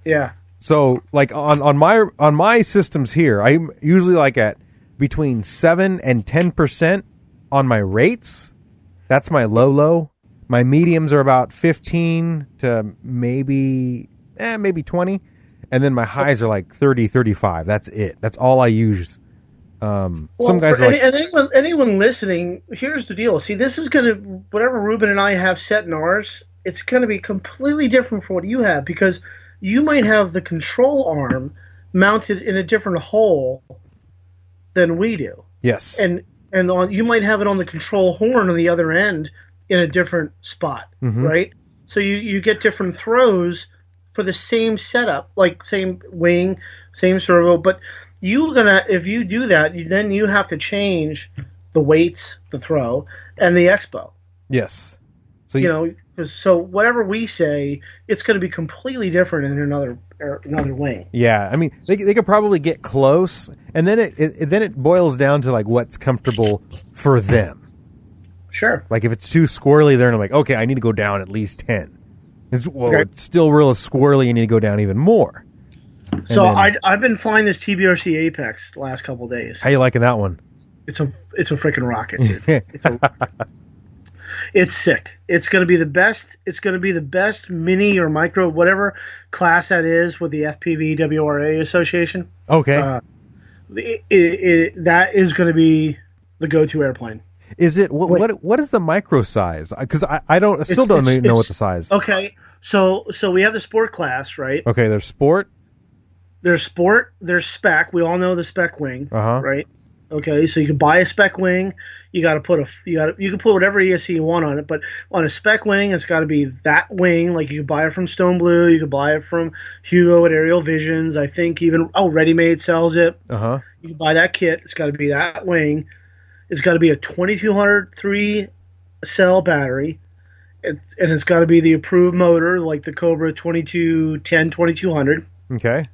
Yeah. So like on my systems here, I'm usually like at between 7 and 10% on my rates. That's my low. My mediums are about 15 to maybe 20, and then my highs are like 30, 35. That's it. That's all I use. Some guys are like, anyone listening, here's the deal. See, this is going to, whatever Ruben and I have set in ours, it's going to be completely different from what you have, because you might have the control arm mounted in a different hole than we do. Yes. And you might have it on the control horn on the other end in a different spot, right? So you get different throws for the same setup, like same wing, same servo, but if you do that, then you have to change the weights, the throw, and the expo. Yes. So so whatever we say, it's going to be completely different in another wing. Yeah, I mean, they could probably get close, and then it boils down to like what's comfortable for them. Sure. Like if it's too squirrely, they're like, okay, I need to go down at least 10. It's still real squirrely, you need to go down even more. So I've been flying this TBRC Apex the last couple of days. How you liking that one? It's a freaking rocket, dude. It's sick. It's going to be the best. It's going to be the best mini or micro, whatever class that is, with the FPVWRA Association. Okay. That is going to be the go-to airplane. Is it what is the micro size? Because I don't know what the size. Okay, so we have the sport class, right? Okay, there's sport. There's sport. There's spec. We all know the spec wing, right? Okay, so you can buy a spec wing. You got to you can put whatever ESC you want on it, but on a spec wing, it's got to be that wing. Like you can buy it from Stone Blue, you can buy it from Hugo at Aerial Visions. I think even Ready Made sells it. You can buy that kit. It's got to be that wing. It's got to be a 2200 3-cell battery, and it's got to be the approved motor, like the Cobra 2210 2200. Okay.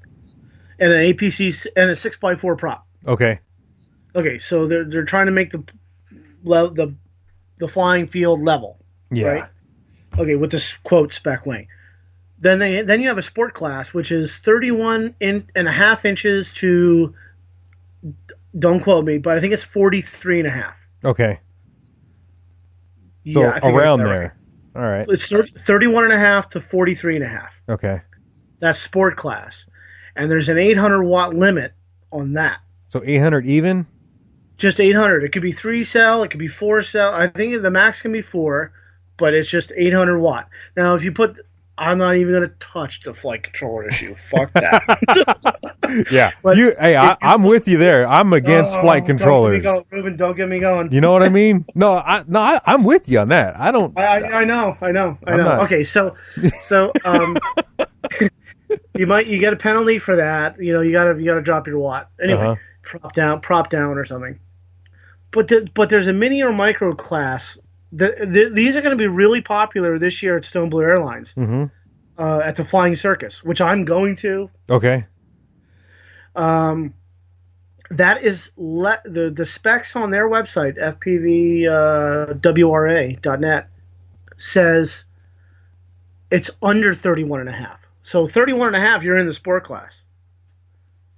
And an APC and a 6x4 prop. Okay. Okay, so they're trying to make the flying field level. Yeah. Right? Okay, with this quote spec wing. Then you have a sport class, which is 31.5 inches to, don't quote me, but I think it's 43.5. Okay. Yeah, so I think around there. Right. All right. It's 31.5 to 43.5. Okay. That's sport class. And there's an 800 watt limit on that. So 800 even? Just 800. It could be 3-cell. It could be 4-cell. I think the max can be 4, but it's just 800 watt. Now, if you put... I'm not even going to touch the flight controller issue. Fuck that. Yeah. I'm with you there. I'm against flight controllers. Ruben, don't get me going. You know what I mean? No, I'm with you on that. I don't... I know. Okay, so you get a penalty for that. You got to drop your watt. Anyway, prop down or something. But there's a mini or micro class. These are going to be really popular this year at Stone Blue Airlines at the Flying Circus, which I'm going to. Okay. That is the specs on their website, FPVav8tr says it's under 31.5. So 31.5, you're in the sport class.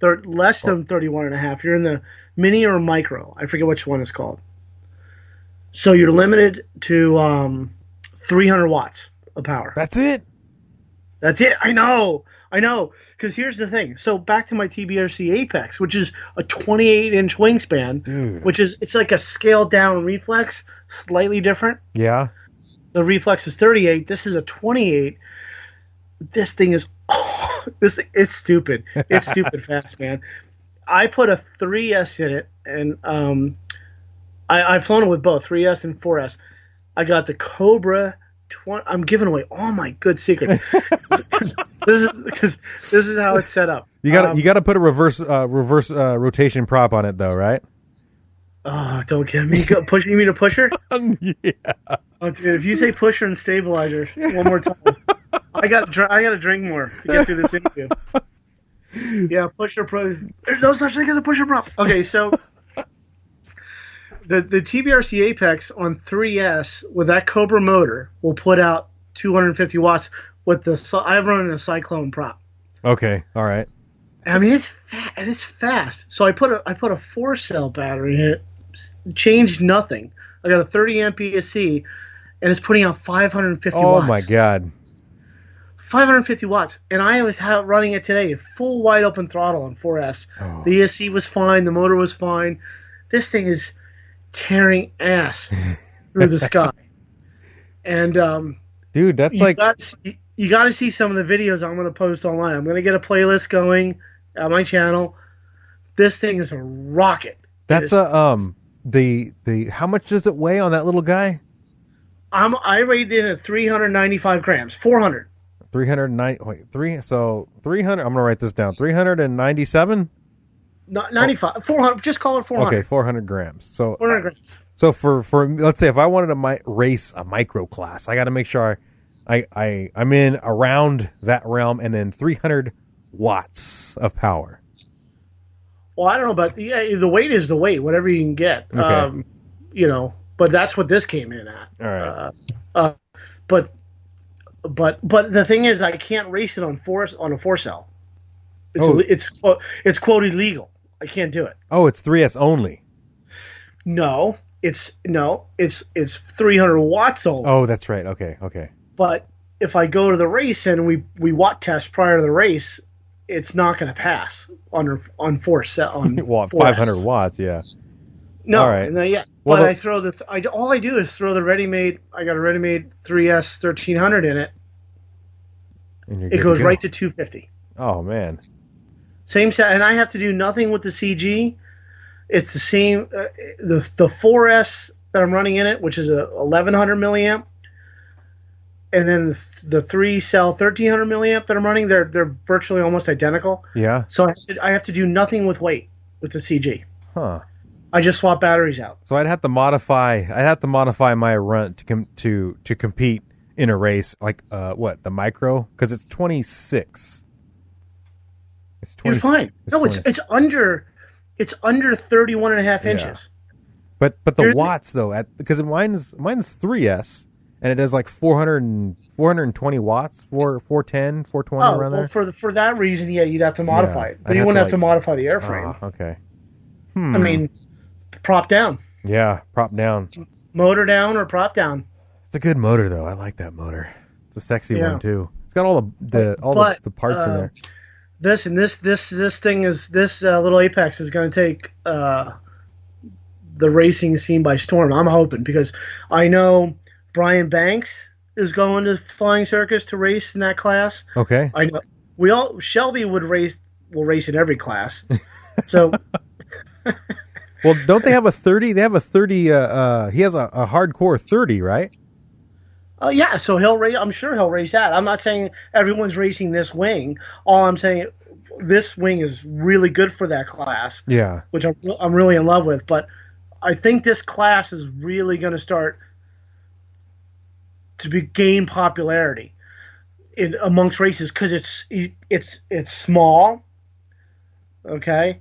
Less than 31.5, you're in the mini or micro. I forget which one it's called. So you're limited to 300 watts of power. That's it? That's it. I know. Because here's the thing. So back to my TBRC Apex, which is a 28-inch wingspan, Dude. it's like a scaled down reflex, slightly different. Yeah. The reflex is 38. This is a 28. This thing is it's stupid. It's stupid fast, man. I put a 3S in it, and I've flown it with both 3S and 4S. I got the Cobra 20. I'm giving away all my good secrets. This is how it's set up. You got to put a reverse rotation prop on it though, right? Oh, don't get me. You mean a pusher? Yeah. Oh, dude, if you say pusher and stabilizer one more time, I got to drink more to get through this interview. Yeah, pusher pro. There's no such thing as a pusher prop. Okay, so the TBRC Apex on 3S with that Cobra motor will put out 250 watts with I run a Cyclone prop. Okay, all right. I mean, it's fast. So I put a 4-cell battery in it, changed nothing. I got a 30 amp ESC, and it's putting out 550 watts. Oh my god. 550 watts, and I was running it today, full wide open throttle on 4S. Oh. The ESC was fine, the motor was fine. This thing is tearing ass through the sky. And dude, that's you got to see some of the videos I'm going to post online. I'm going to get a playlist going at my channel. This thing is a rocket. That's the how much does it weigh on that little guy? I rated it at 395 grams, 400. 390. So 300. I'm gonna write this down. 397. 95. 400. Just call it 400. Okay, 400 grams. So 400 grams. So for let's say if I wanted to race a micro class, I got to make sure I'm in around that realm, and then 300 watts of power. Well, I don't know, but yeah, the weight is the weight, whatever you can get. Okay. But that's what this came in at. All right. But the thing is, I can't race it on a 4-cell. It's quote illegal. I can't do it. Oh, it's 3S only. No, it's 300 watts only. Oh, that's right. Okay. But if I go to the race and we watt test prior to the race, it's not going to pass on 4-cell. Well, 500 watts, yeah. No, all right. Well, but I throw all I do is throw the ready-made. I got a ready-made 3S 1300 in it. And it goes right to 250. Oh man. Same set, and I have to do nothing with the CG. It's the same. The 4S that I'm running in it, which is a 1100 milliamp, and then the 3-cell 1300 milliamp that I'm running, they're virtually almost identical. Yeah. So I have to do nothing with weight with the CG. Huh. I just swap batteries out. So I'd have to modify my runt to compete in a race like the micro, because it's 26. It's 20. You're fine. It's under 31.5 inches. But the watts though, because mine's 3S and it does like 420 watts, 410, 420 around there. For that reason, yeah, you'd have to modify it, but you wouldn't have to modify the airframe. Okay. I mean, prop down. Yeah, prop down. Motor down or prop down. It's a good motor though. I like that motor. It's a sexy one too. It's got all the parts in there. This thing is this little Apex is going to take the racing scene by storm. I'm hoping, because I know Brian Banks is going to Flying Circus to race in that class. Okay. I know Shelby will race in every class. So. Well, don't they have a 30? They have a 30. He has a hardcore 30, right? Oh yeah, so he'll race. I'm sure he'll race that. I'm not saying everyone's racing this wing. All I'm saying, this wing is really good for that class. Yeah. Which I'm really in love with. But I think this class is really going to start to gain popularity amongst races because it's small. Okay,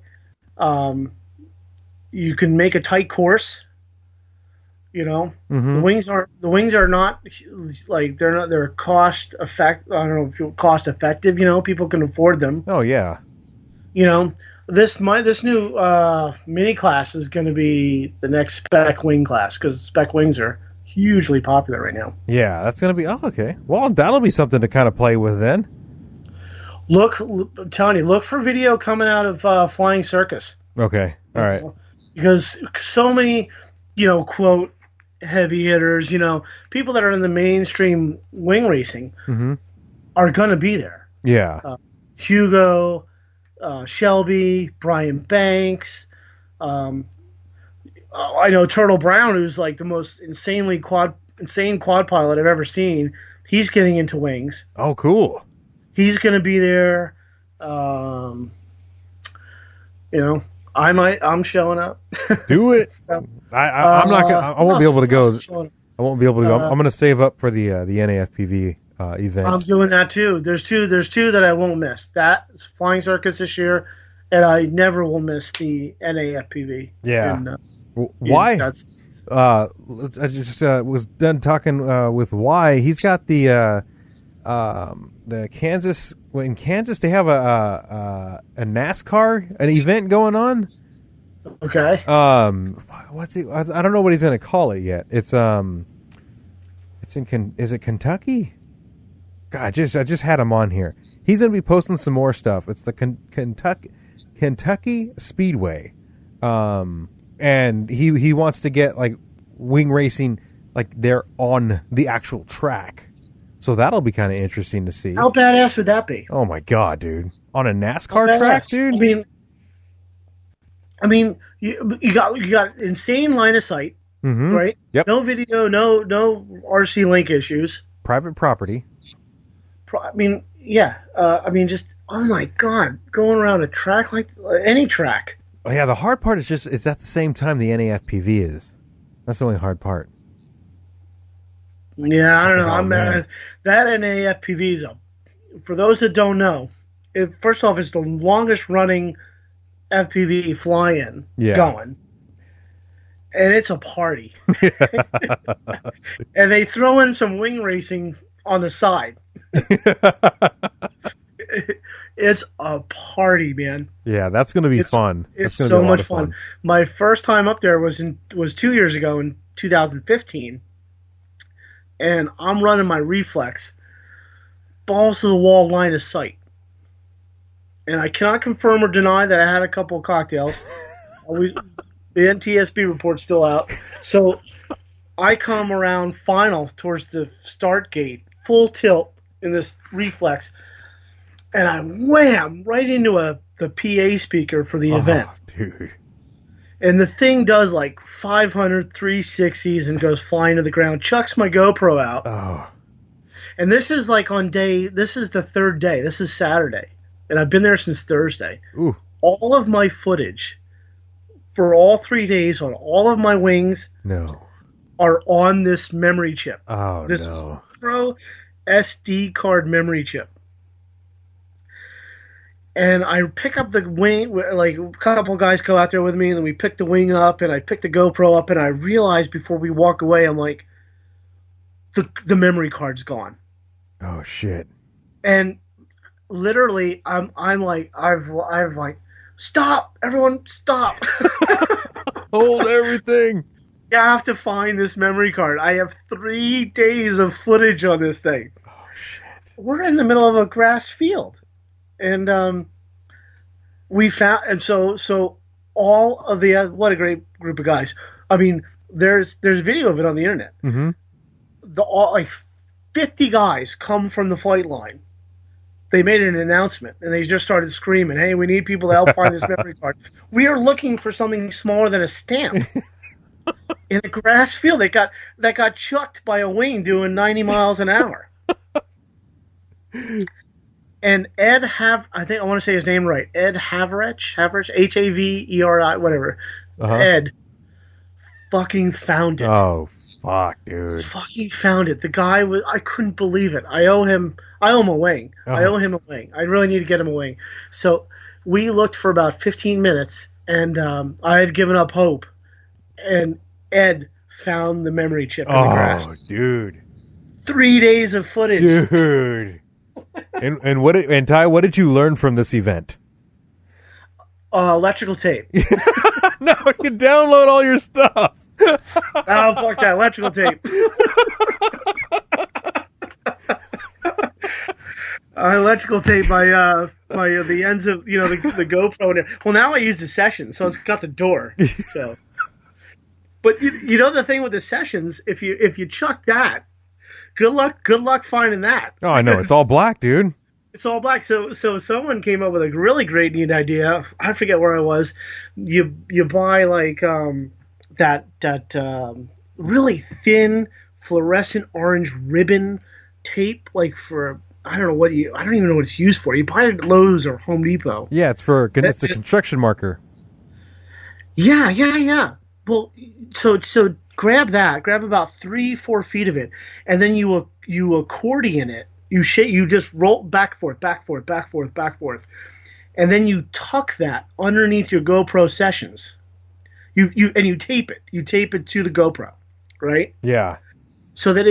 you can make a tight course. You know, Mm-hmm. the wings are not like they're cost effective. I don't know if you're cost effective. You know, people can afford them. Oh yeah. You know, this new mini class is going to be the next spec wing class because spec wings are hugely popular right now. Yeah, that's gonna be okay. Well, that'll be something to kind of play with then. I'm telling you, look for video coming out of Flying Circus. Okay, all right. Because so many, you know, quote heavy hitters, you know, people that are in the mainstream wing racing Mm-hmm. are gonna be there. Yeah. Hugo, Shelby, Brian Banks. I know Turtle Brown, who's like the most insane quad pilot I've ever seen. He's getting into wings. Oh, cool. He's going to be there. You know, I'm showing up. Do it. So, I'm not gonna. I won't be able to go. I won't be able to go. I'm gonna save up for the NAFPV event. I'm doing that too. There's two that I won't miss. That's Flying Circus this year, and I never will miss the NAFPV. Yeah. And, why? I just was done talking with why. He's got the Kansas. Well, in Kansas, they have a NASCAR event going on. Okay. What's it? I don't know what he's gonna call it yet. It's in is it Kentucky? God, I just had him on here. He's gonna be posting some more stuff. It's the Kentucky Speedway. And he wants to get like wing racing like they're on the actual track. So that'll be kind of interesting to see. How badass would that be? Oh my god, dude. On a NASCAR track, dude? I mean you got insane line of sight, right? Yep. No video, no RC link issues. Private property. Just oh my god, going around a track like any track. Oh yeah, the hard part is at the same time the NAFPV is. That's the only hard part. Yeah, I don't know. Man. That NAFPV is for those that don't know, first off, it's the longest running FPV fly-in going. And it's a party. And they throw in some wing racing on the side. It's a party, man. Yeah, that's going to be fun. It's so much fun. My first time up there was 2 years ago in 2015. And I'm running my reflex, balls to the wall, line of sight. And I cannot confirm or deny that I had a couple of cocktails. The NTSB report's still out. So I come around final towards the start gate, full tilt in this reflex, and I wham right into the PA speaker for the event. Dude. And the thing does like 500 360s and goes flying to the ground. Chucks my GoPro out. Oh. And this is like this is the third day. This is Saturday. And I've been there since Thursday. Ooh. All of my footage for all 3 days on all of my wings are on this memory chip. Oh, this Gopro SD card memory chip. And I pick up the wing, like a couple guys go out there with me, and then we pick the wing up, and I pick the GoPro up, and I realize before we walk away, I'm like, the memory card's gone. Oh shit! And literally, I've like, stop, everyone, stop! Hold everything. You have to find this memory card. I have 3 days of footage on this thing. Oh shit! We're in the middle of a grass field. And we found, and so all of the what a great group of guys. I mean, there's video of it on the internet. Mm-hmm. Like 50 guys come from the flight line. They made an announcement and they just started screaming, "Hey, we need people to help find this memory card. We are looking for something smaller than a stamp." In a grass field that got chucked by a wing doing 90 miles an hour. And I think I want to say his name right. Ed Haverich, Haveri, whatever. Ed fucking found it. Oh, fuck, dude. Fucking found it. The guy I couldn't believe it. I owe him a wing. I owe him a wing. I really need to get him a wing. So we looked for about 15 minutes, and I had given up hope. And Ed found the memory chip in the grass. Oh, dude. 3 days of footage. Dude. And Ty, what did you learn from this event? Electrical tape. Now you can download all your stuff. Oh, fuck that. Electrical tape. Electrical tape by the ends of, the GoPro. Well, now I use the Sessions, so it's got the door. So, but the thing with the Sessions, if you chuck that, good luck finding that. Oh, I know. It's all black, dude. It's all black. So someone came up with a really great, neat idea. I forget where I was. You buy like that really thin fluorescent orange ribbon tape, like for I don't even know what it's used for. You buy it at Lowe's or Home Depot. Yeah, it's a construction marker. Yeah. Well, so grab about 3-4 feet of it, and then you accordion it. You just roll back, forth, and then you tuck that underneath your GoPro Sessions. You tape it. You tape it to the GoPro, right? Yeah. So that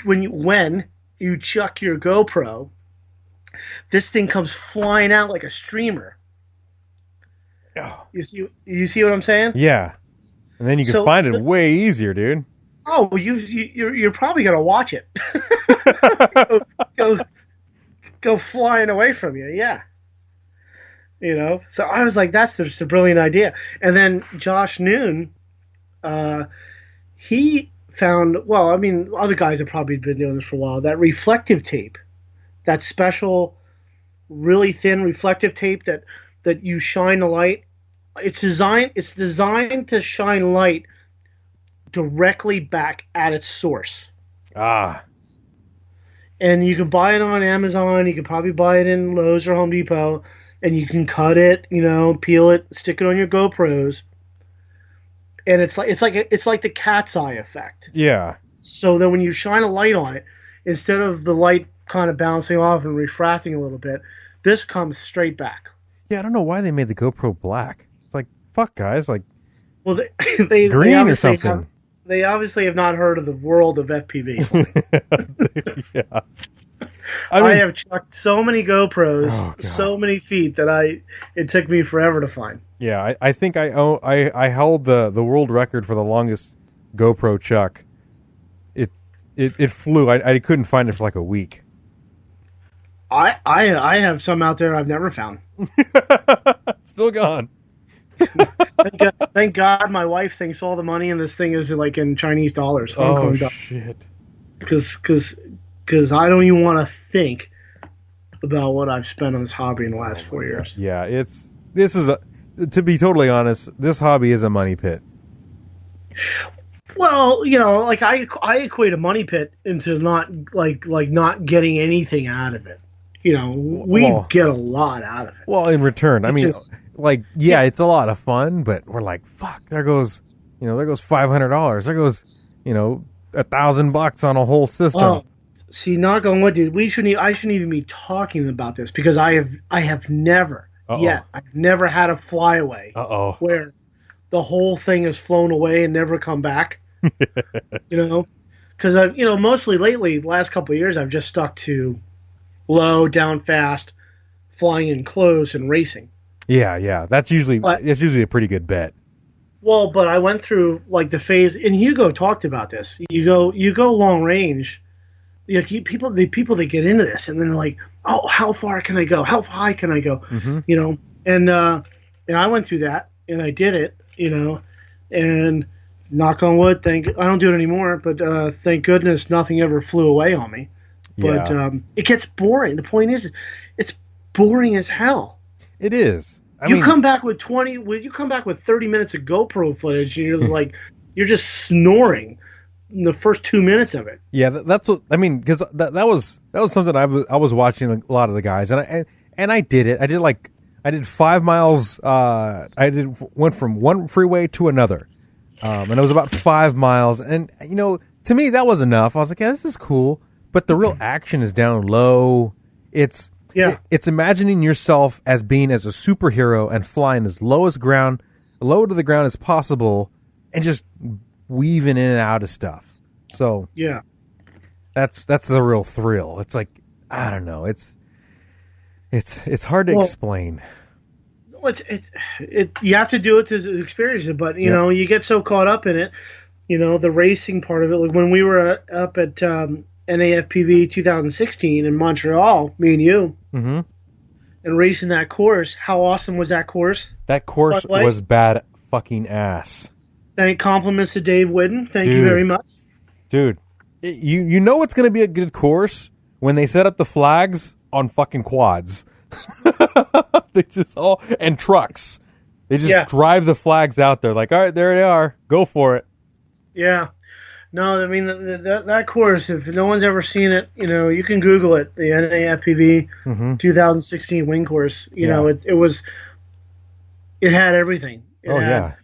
when you chuck your GoPro, this thing comes flying out like a streamer. Oh. You see what I'm saying? Yeah. And then you can find it way easier, dude. Oh, you're probably gonna watch it. go flying away from you, yeah. So I was like, that's just a brilliant idea. And then Josh Noon, he found, other guys have probably been doing this for a while, that reflective tape, that special, really thin reflective tape that you shine the light. It's designed to shine light directly back at its source. And you can buy it on Amazon. You can probably buy it in Lowe's or Home Depot, and you can cut it, peel it, stick it on your GoPros, and it's like the cat's eye effect. Yeah. So then when you shine a light on it, instead of the light kind of bouncing off and refracting a little bit, this comes straight back. Yeah, I don't know why they made the GoPro black. It's like, fuck, guys, like, well, they green or something. They obviously have not heard of the world of FPV. Yeah. I have chucked so many GoPros, so many feet that it took me forever to find. Yeah, I think I held the world record for the longest GoPro chuck. It flew. I couldn't find it for like a week. I have some out there I've never found. Still gone. Thank God my wife thinks all the money in this thing is like in Chinese dollars, Hong Kong dollars. Shit. Because I don't even want to think about what I've spent on this hobby in the last 4 years. Yeah, to be totally honest, this hobby is a money pit. Well, like I equate a money pit into not not getting anything out of it. We get a lot out of it. Well, in return, it's a lot of fun, but we're like, fuck, there goes $500. There goes, $1,000 on a whole system. Oh, see, knock on wood, dude. I shouldn't even be talking about this because I have never I've never had a flyaway where the whole thing has flown away and never come back. Because mostly lately, the last couple of years, I've just stuck to low, down fast, flying in close, and racing. Yeah. That's usually a pretty good bet. Well, but I went through like the phase, and Hugo talked about this. You go long range. People that get into this, and then they're like, oh, how far can I go? How high can I go? Mm-hmm. And I went through that, and I did it. And knock on wood, I don't do it anymore, but thank goodness nothing ever flew away on me. But it gets boring. The point is, it's boring as hell. It is. You come back with 30 minutes of GoPro footage, and you're like, you're just snoring the first 2 minutes of it. Yeah, that's what I mean, because that was something I was watching a lot of the guys, and I did it. I did 5 miles. Went from one freeway to another, and it was about 5 miles. And to me, that was enough. I was like, yeah, this is cool. But the real action is down low. It's imagining yourself as being as a superhero and flying as low to the ground as possible, and just weaving in and out of stuff. So yeah, that's the real thrill. It's like, I don't know. It's hard to explain. You have to do it to experience it, but you get so caught up in it, the racing part of it. Like when we were up at NAFPV 2016 in Montreal, me and you, and racing that course. How awesome was that course? That course was bad fucking ass. Thank compliments to Dave Whidden. Thank you very much, dude. You know it's going to be a good course when they set up the flags on fucking quads. They just and trucks. They just drive the flags out there. Like, all right, there they are. Go for it. Yeah. No, I mean that course. If no one's ever seen it, you can Google it. The NAFPV 2016 wing course. It had everything. It had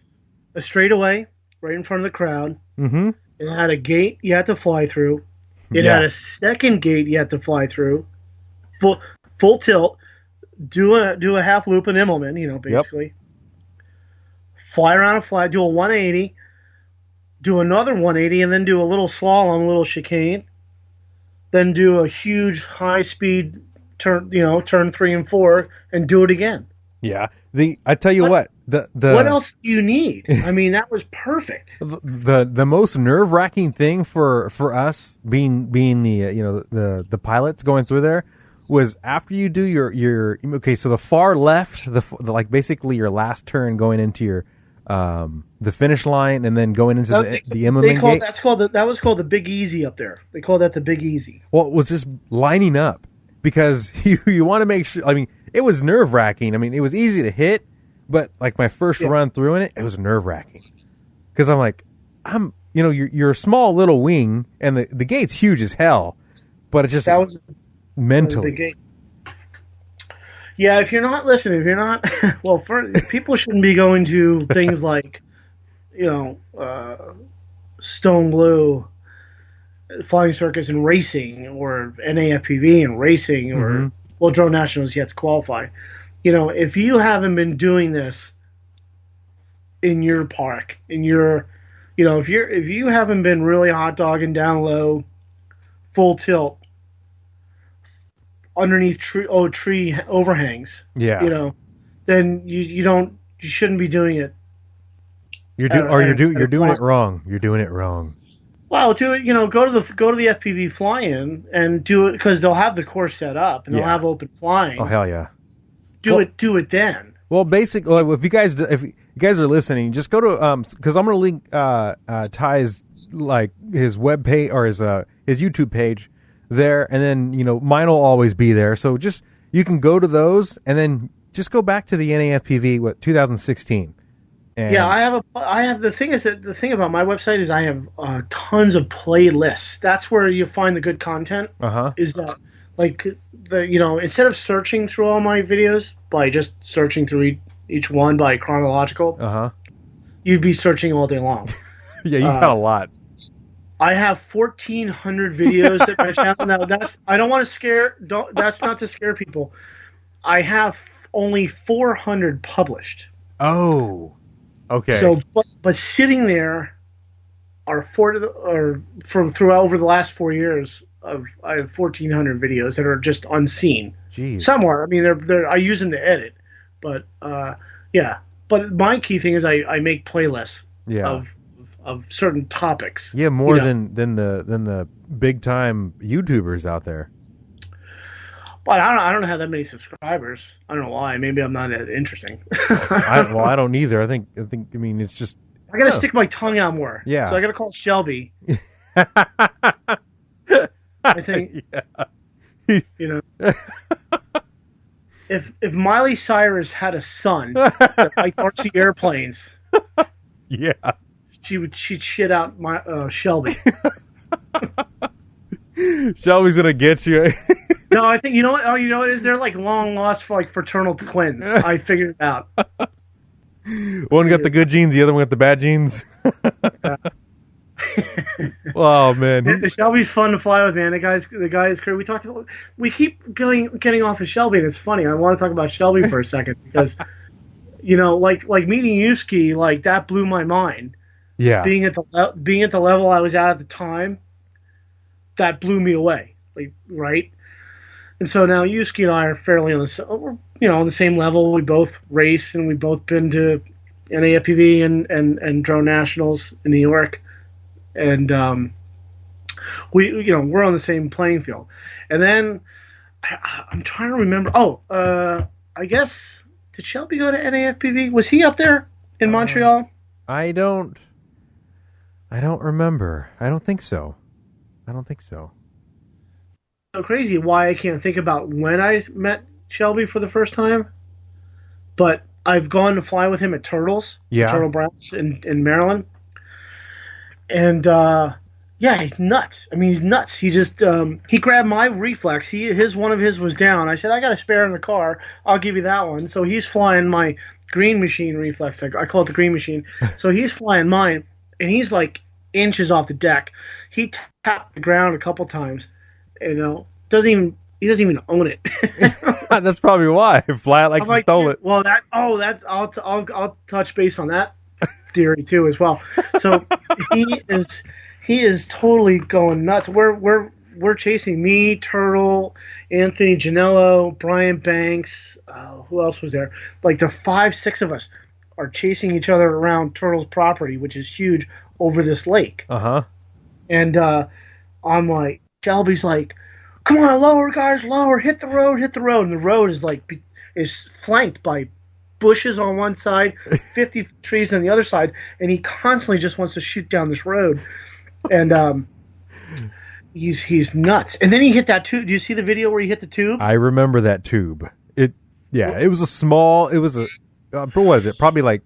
a straightaway right in front of the crowd. Mm-hmm. It had a gate you had to fly through. It had a second gate you had to fly through. Full tilt. Do a half loop in Immelman. Basically. Yep. Fly around a flag. Do a 180. Do another 180, and then do a little slalom, a little chicane. Then do a huge high speed turn. Turn 3 and 4, and do it again. Yeah. I tell you what. What else do you need? I mean, that was perfect. The most nerve-wracking thing for us being the pilots going through there was after you do your so the far left, the basically your last turn going into your the finish line, and then going into the MMA gate. That was called the Big Easy up there. They called that the Big Easy. Well, it was just lining up because you want to make sure. I mean, it was nerve-wracking. I mean, it was easy to hit. But like my first run through in it was nerve-wracking because I'm like, you're a small little wing and the gate's huge as hell, but it just mentally. Gate. Yeah, if you're not people shouldn't be going to things like, Stone Blue, Flying Circus and racing, or NAFPV and racing, or Drone Nationals. You have to qualify. If you haven't been doing this in your park, if you haven't been really hot dogging down low, full tilt, underneath tree overhangs, then you shouldn't be doing it. You're doing it wrong. You're doing it wrong. Well, do it. Go to the FPV fly-in and do it, because they'll have the course set up and they'll have open flying. Oh hell yeah. Do it then. Well, basically, if you guys are listening, just go to because I'm going to link Ty's his web page or his YouTube page there, and then mine will always be there. So just you can go to those, and then just go back to the NAFPV 2016. And I have the thing about my website is I have tons of playlists. That's where you find the good content. Is instead of searching through all my videos by just searching through each one by chronological, you'd be searching all day long. Yeah, you've got a lot. I have 1,400 videos at my channel now. That's not to scare people. I have only 400 published. Oh, okay. So, but sitting there are throughout over the last 4 years. I have 1,400 videos that are just unseen. Jeez. Somewhere. I mean, I use them to edit, but But my key thing is I make playlists of certain topics. Yeah, more than the big time YouTubers out there. But I don't have that many subscribers. I don't know why. Maybe I'm not that interesting. I don't either. I think. I mean, it's just. I gotta stick my tongue out more. Yeah. So I gotta call Shelby. I think, if Miley Cyrus had a son that liked RC airplanes, she'd shit out my Shelby. Shelby's gonna get you. No, I think you know what? Oh, you know what? Is they're like long lost for like fraternal twins. I figured it out. One got the good genes, the other one got the bad genes. Oh man, Shelby's fun to fly with, man. The guy's crew. We keep getting off of Shelby, and it's funny. I want to talk about Shelby for a second because, like meeting Yuski, like that blew my mind. Yeah, being at the level I was at the time, that blew me away. Like, right. And so now Yuski and I are fairly on the same level. We both race, and we've both been to NAFPV and drone nationals in New York, and we're on the same playing field. And then I'm trying to remember. I guess did Shelby go to NAFPV? Was he up there in Montreal? I don't remember. I don't think so. So crazy why I can't think about when I met Shelby for the first time, but I've gone to fly with him at Turtles, Turtle Browns in Maryland, and he's nuts. I mean, he's nuts. He just he grabbed my reflex. One of his was down. I said, I got a spare in the car. I'll give you that one. So he's flying my green machine reflex. I call it the green machine. So he's flying mine, and he's like inches off the deck. He tapped the ground a couple times. He doesn't even own it. That's probably why. Fly it like you stole it. Well, I'll touch base on that theory too as well. So he is totally going nuts. We're chasing me, Turtle, Anthony Janello, Brian Banks. Who else was there? Like the 5-6 of us are chasing each other around Turtle's property, which is huge, over this lake. And I'm like, Shelby's like, come on, lower, guys, lower, hit the road. And the road is flanked by bushes on one side, 50 trees on the other side, and he constantly just wants to shoot down this road. And he's nuts. And then he hit that tube. Do you see the video where he hit the tube? I remember that tube. It was what was it? Probably like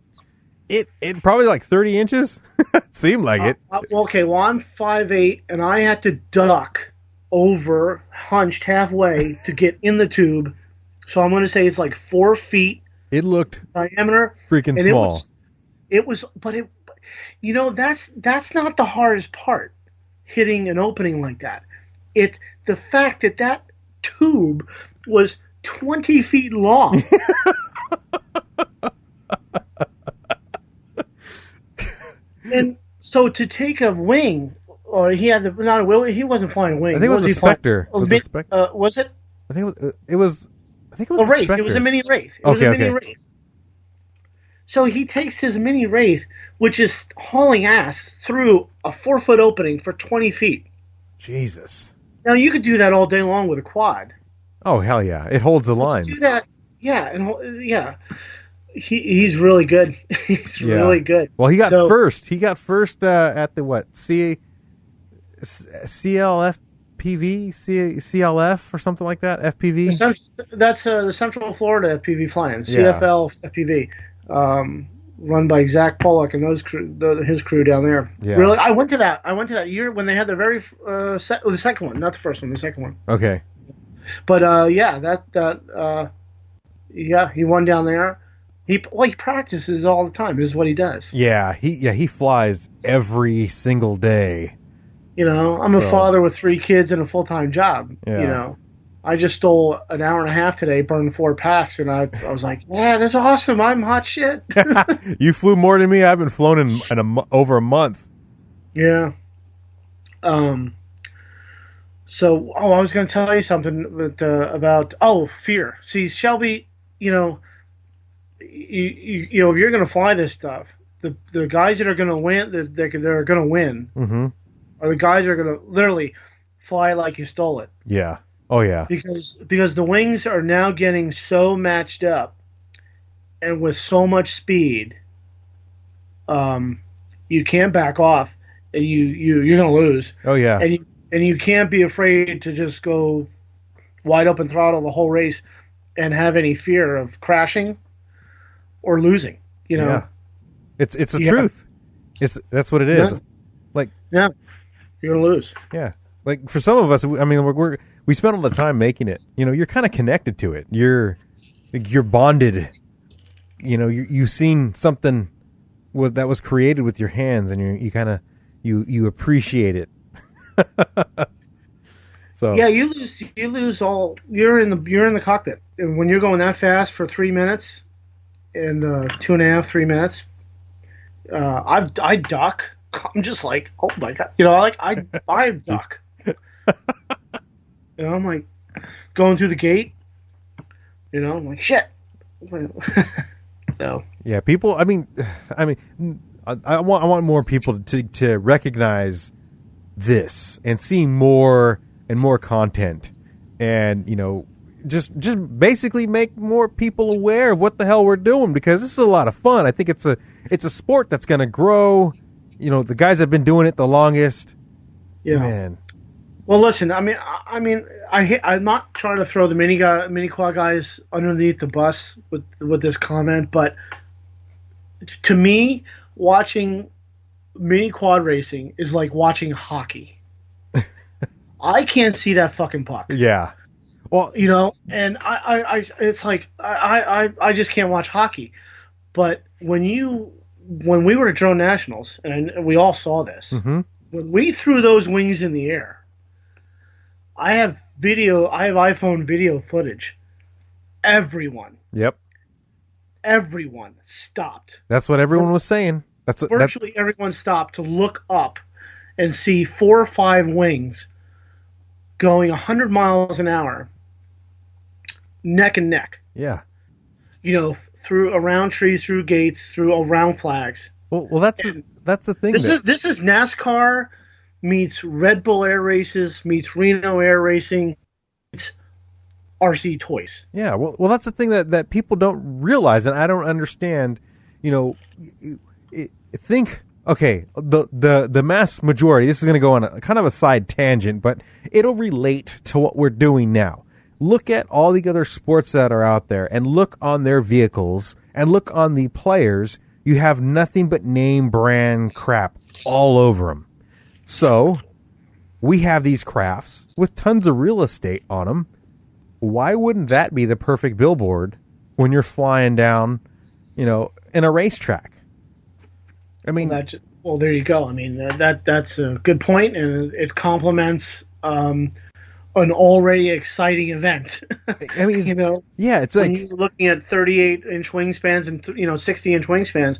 probably like 30 inches. It seemed like it. Okay, well, I'm 5'8", and I had to duck over, hunched halfway to get in the tube. So I'm going to say it's like 4 feet. It looked diameter, freaking small. That's not the hardest part, hitting an opening like that. It's the fact that tube was 20 feet long. And so to take a wing, or he had not a wing. He wasn't flying a wing. I think it was a Spectre. Was it? I think it was a Wraith. It was a mini Wraith. Wraith. So he takes his mini Wraith, which is hauling ass through a 4-foot opening for 20 feet. Jesus. Now you could do that all day long with a quad. Oh hell yeah! It holds the lines. Do that, yeah. He's really good. He's really good. Well, he got first. He got first at the what? CLF CLF or something like that. FPV. That's the Central Florida FPV flying. CFL FPV, run by Zach Pollock and his crew down there. Yeah. Really, I went to that year when they had the very the second one, not the first one, the second one. Okay. But he won down there. He practices all the time. This is what he does. He flies every single day. I'm a father with 3 kids and a full-time job. Yeah. I just stole an hour and a half today, burned 4 packs, and I was like, yeah, that's awesome. I'm hot shit. You flew more than me. I haven't flown in over a month. Yeah. So, I was going to tell you something about fear. See, Shelby, if you're going to fly this stuff, the guys that are going to win, that are going to win, mm-hmm. are the guys that are going to literally fly like you stole it. Yeah. Oh yeah. Because the wings are now getting so matched up, and with so much speed, you can't back off. You're going to lose. Oh yeah. And you can't be afraid to just go wide open throttle the whole race and have any fear of crashing or losing. Yeah. It's the truth. That's what it is. Yeah. Like, yeah, you're gonna lose. Yeah, like for some of us, I mean, we spend all the time making it. You know, you're kind of connected to it. You're bonded. You know, you've seen something that was created with your hands, and you kind of you appreciate it. So yeah, you lose all. You're in the cockpit, and when you're going that fast for 3 minutes, and 2.5, 3 minutes, I duck. I'm just like, oh my god, you know, like I duck. You know, I'm like going through the gate. You know, I'm like shit. So yeah, people. I mean, I want more people to recognize this and see more and more content, and you know, just basically make more people aware of what the hell we're doing, because this is a lot of fun. I think it's a sport that's going to grow. You know, the guys that have been doing it the longest. Yeah, man. Well, listen. I'm not trying to throw the mini quad guys underneath the bus with this comment, but to me, watching mini quad racing is like watching hockey. I can't see that fucking puck. Yeah. Well, you know, and it's like I just can't watch hockey. But when we were at Drone Nationals, and we all saw this, when we threw those wings in the air, I have iPhone video footage. Everyone stopped. That's what everyone was saying. Virtually everyone stopped to look up and see 4 or 5 wings going 100 miles an hour, neck and neck. Yeah. You know, around trees, through gates, around flags. Well, that's the thing. This is NASCAR meets Red Bull Air Races meets Reno Air Racing meets RC toys. Yeah, well, that's the thing that people don't realize, and I don't understand. You know, think. Okay, the mass majority. This is going to go on a kind of a side tangent, but it'll relate to what we're doing now. Look at all the other sports that are out there, and look on their vehicles, and look on the players. You have nothing but name brand crap all over them. So we have these crafts with tons of real estate on them. Why wouldn't that be the perfect billboard when you're flying down, you know, in a racetrack? I mean, well, there you go. I mean, that's a good point, and it complements an already exciting event. I mean, you know, yeah, it's when like you're looking at 38-inch wingspans and 60-inch wingspans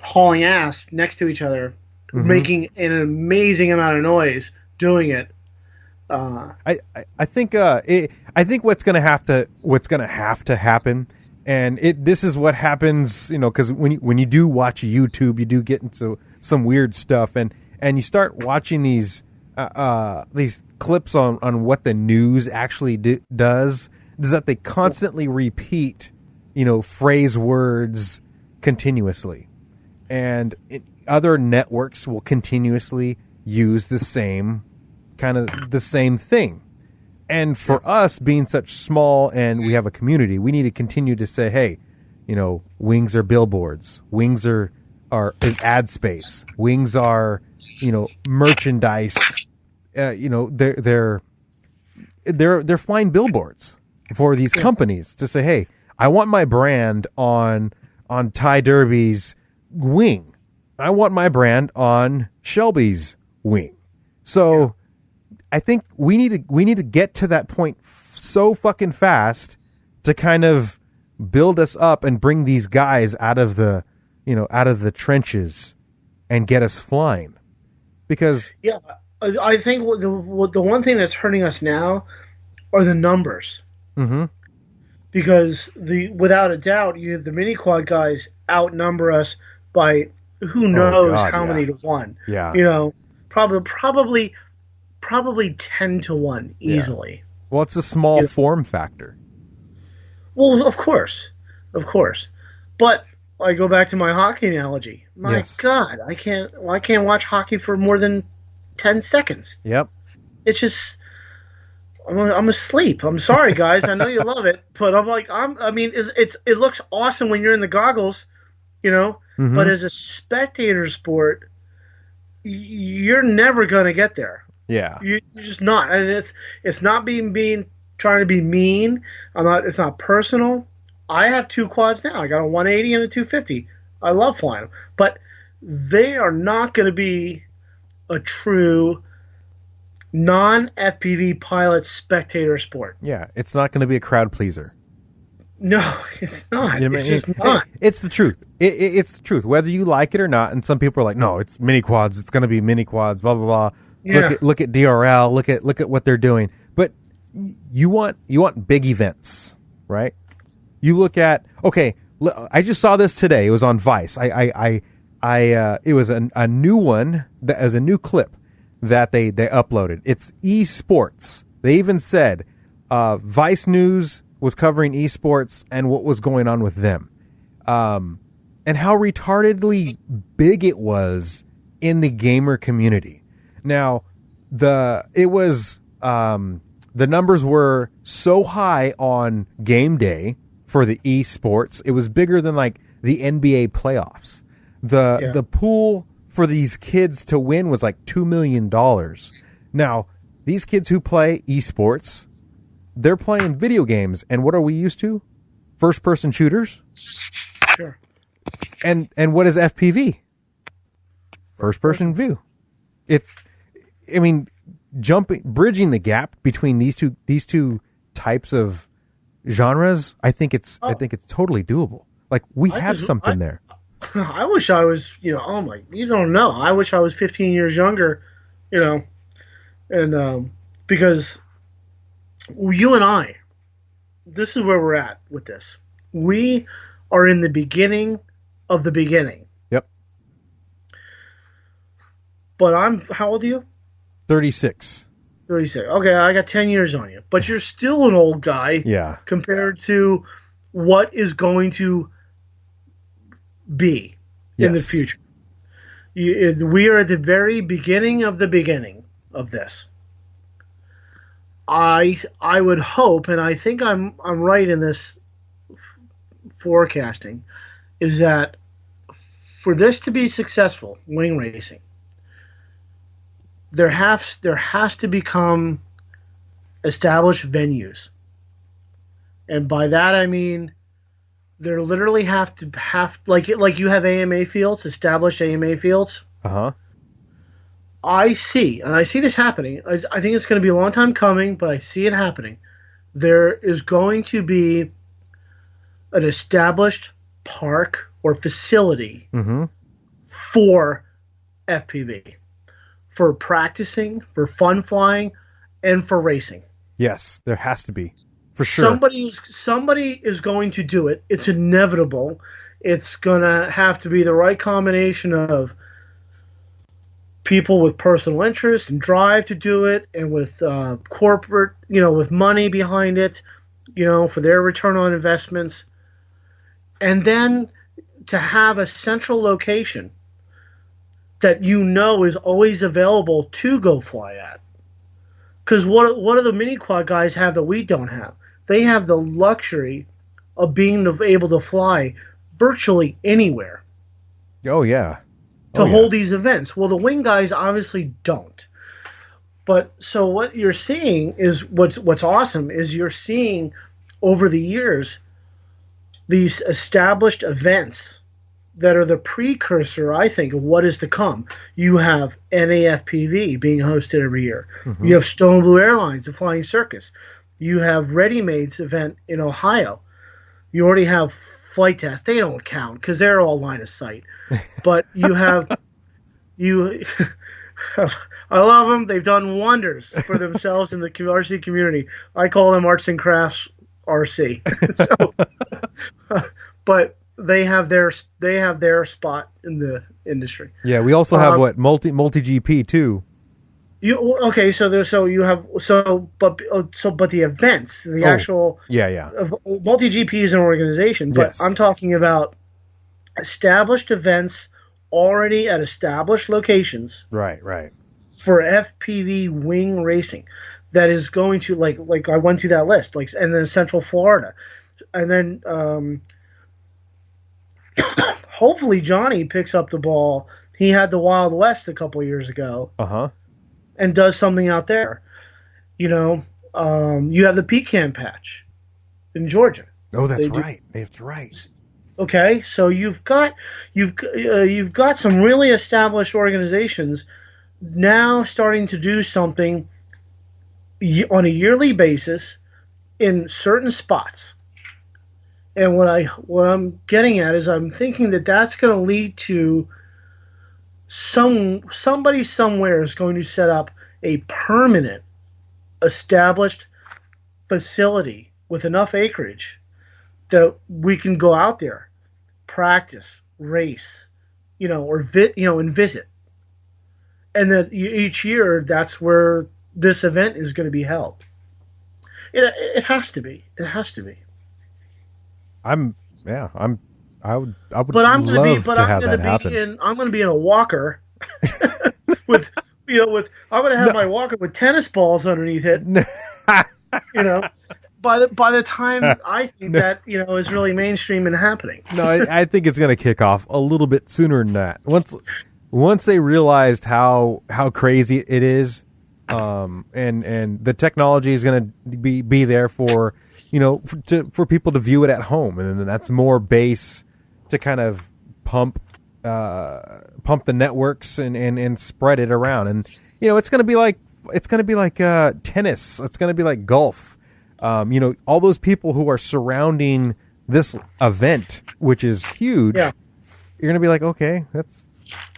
hauling ass next to each other, making an amazing amount of noise doing it. I think what's gonna have to happen. And this is what happens, you know, because when you do watch YouTube, you do get into some weird stuff, and you start watching these clips on what the news actually does. Is that they constantly repeat, you know, phrase words continuously, and other networks will continuously use the same thing. And for us being such small and we have a community, we need to continue to say, hey, you know, wings are billboards. Wings is ad space. Wings are, you know, merchandise. You know, they're flying billboards for these companies to say, hey, I want my brand on Ty Derby's wing. I want my brand on Shelby's wing. So I think we need to get to that point so fucking fast to kind of build us up and bring these guys out of the trenches and get us flying. Because I think the one thing that's hurting us now are the numbers. Mm-hmm. Because without a doubt, you have the mini quad guys outnumber us by who knows how many to one. Yeah, you know, probably 10 to 1 easily. Yeah. Well, it's a small form factor. Well, of course. But I go back to my hockey analogy. My God, I can't watch hockey for more than 10 seconds. Yep. It's just I'm asleep. I'm sorry, guys. I know you love it, but it looks awesome when you're in the goggles, you know. Mm-hmm. But as a spectator sport, you're never going to get there. Yeah. You're just not. And it's not being trying to be mean. It's not personal. I have 2 quads now. I got a 180 and a 250. I love flying them. But they are not going to be a true non-FPV pilot spectator sport. Yeah, it's not going to be a crowd pleaser. No, it's not. You know it's just not. It's the truth. It's the truth, whether you like it or not. And some people are like, no, it's mini quads. It's going to be mini quads, blah, blah, blah. Yeah. Look at DRL. Look at what they're doing. But you want big events, right? You look at, okay, I just saw this today. It was on Vice. It was a new one, that was a new clip that they uploaded. It's esports. They even said Vice News was covering esports and what was going on with them, and how retardedly big it was in the gamer community. Now, the numbers were so high on game day for the esports. It was bigger than like the NBA playoffs. The pool for these kids to win was like $2 million. Now, these kids who play esports, they're playing video games, and what are we used to? First-person shooters. Sure. And what is FPV? First-person view. Bridging the gap between these two types of genres. I think it's totally doable. Like we have something there. I wish I was, you don't know. I wish I was 15 years younger, and because you and I, this is where we're at with this. We are in the beginning of the beginning. Yep. But how old are you? 36. 36. Okay, I got 10 years on you. But you're still an old guy. Yeah. Compared to what is going to be in the future. We are at the very beginning of the beginning of this. I would hope, and I think I'm right in this forecasting, is that for this to be successful, wing racing, there has to become established venues, and by that I mean there literally have like you have AMA fields, established AMA fields. I see this happening. I think it's going to be a long time coming, but I see it happening. There is going to be an established park or facility for FPV, for practicing, for fun flying, and for racing. Yes, there has to be, for sure. Somebody is going to do it. It's inevitable. It's going to have to be the right combination of people with personal interest and drive to do it, and with corporate, with money behind it, for their return on investments. And then to have a central location that is always available to go fly at. Because what do the mini quad guys have that we don't have? They have the luxury of being able to fly virtually anywhere. Oh, yeah. To hold these events. Well, the wing guys obviously don't. But so what you're seeing is what's awesome is you're seeing over the years these established events that are the precursor, I think, of what is to come. You have NAFPV being hosted every year. You have Stone Blue Airlines, the Flying Circus. You have Ready Made's event in Ohio. You already have Flight Test. They don't count because they're all line of sight. But you have I love them. They've done wonders for themselves in the RC community. I call them Arts and Crafts RC. But they have their spot in the industry. Yeah, we also have multi GP too. But the events, the actual multi GP is an organization, but yes. I'm talking about established events already at established locations. Right. For FPV wing racing, that is going to like I went through that list, and then Central Florida, and then hopefully Johnny picks up the ball he had the Wild West a couple years ago, and does something out there. You know, you have the pecan patch in Georgia. Oh, that's right. That's right. Okay, so you've got some really established organizations now starting to do something on a yearly basis in certain spots. And what I'm getting at is I'm thinking that that's going to lead to somebody somewhere is going to set up a permanent established facility with enough acreage that we can go out there, practice, race, and visit. And then each year, that's where this event is going to be held. It has to be. It has to be. I would love to have that happen. I'm going to be in a walker with I'm going to have my walker with tennis balls underneath it. By the time I think that is really mainstream and happening. No, I think it's going to kick off a little bit sooner than that. Once they realized how crazy it is, and the technology is going to be there for for people to view it at home, and then that's more base to kind of pump the networks and spread it around, and it's going to be like tennis, it's going to be like golf. All those people who are surrounding this event, which is huge, you're going to be like, okay, it's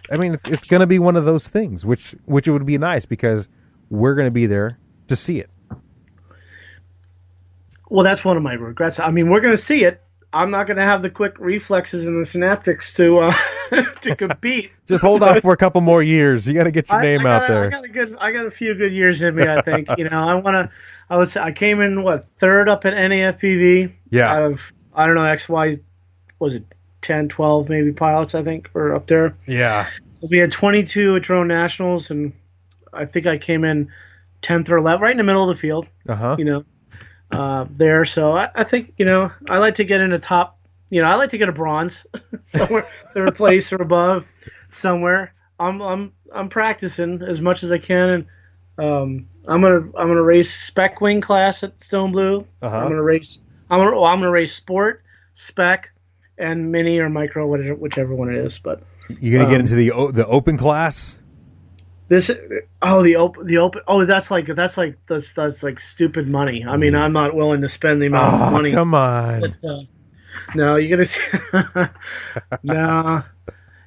going to be one of those things, which it would be nice because we're going to be there to see it. Well, that's one of my regrets. I mean, we're going to see it. I'm not going to have the quick reflexes and the synaptics to compete. Just hold off for a couple more years. You got to get your name out there. I got a few good years in me, I think. I came in third up at NAFPV. Yeah. Out of XY, was it 10, 12 maybe pilots, I think, were up there. Yeah. We had 22 at Drone Nationals, and I think I came in 10th or 11th, right in the middle of the field. There. So I think, I like to get in the top, I like to get a bronze somewhere, third place or above somewhere. I'm practicing as much as I can, and I'm gonna race spec wing class at Stone Blue. I'm gonna race sport, spec, and mini or micro, whichever one it is. But you're gonna get into the open class. The open. Oh, that's like stupid money. I mean, I'm not willing to spend the amount of money. Come on. But, no, you're gonna. No.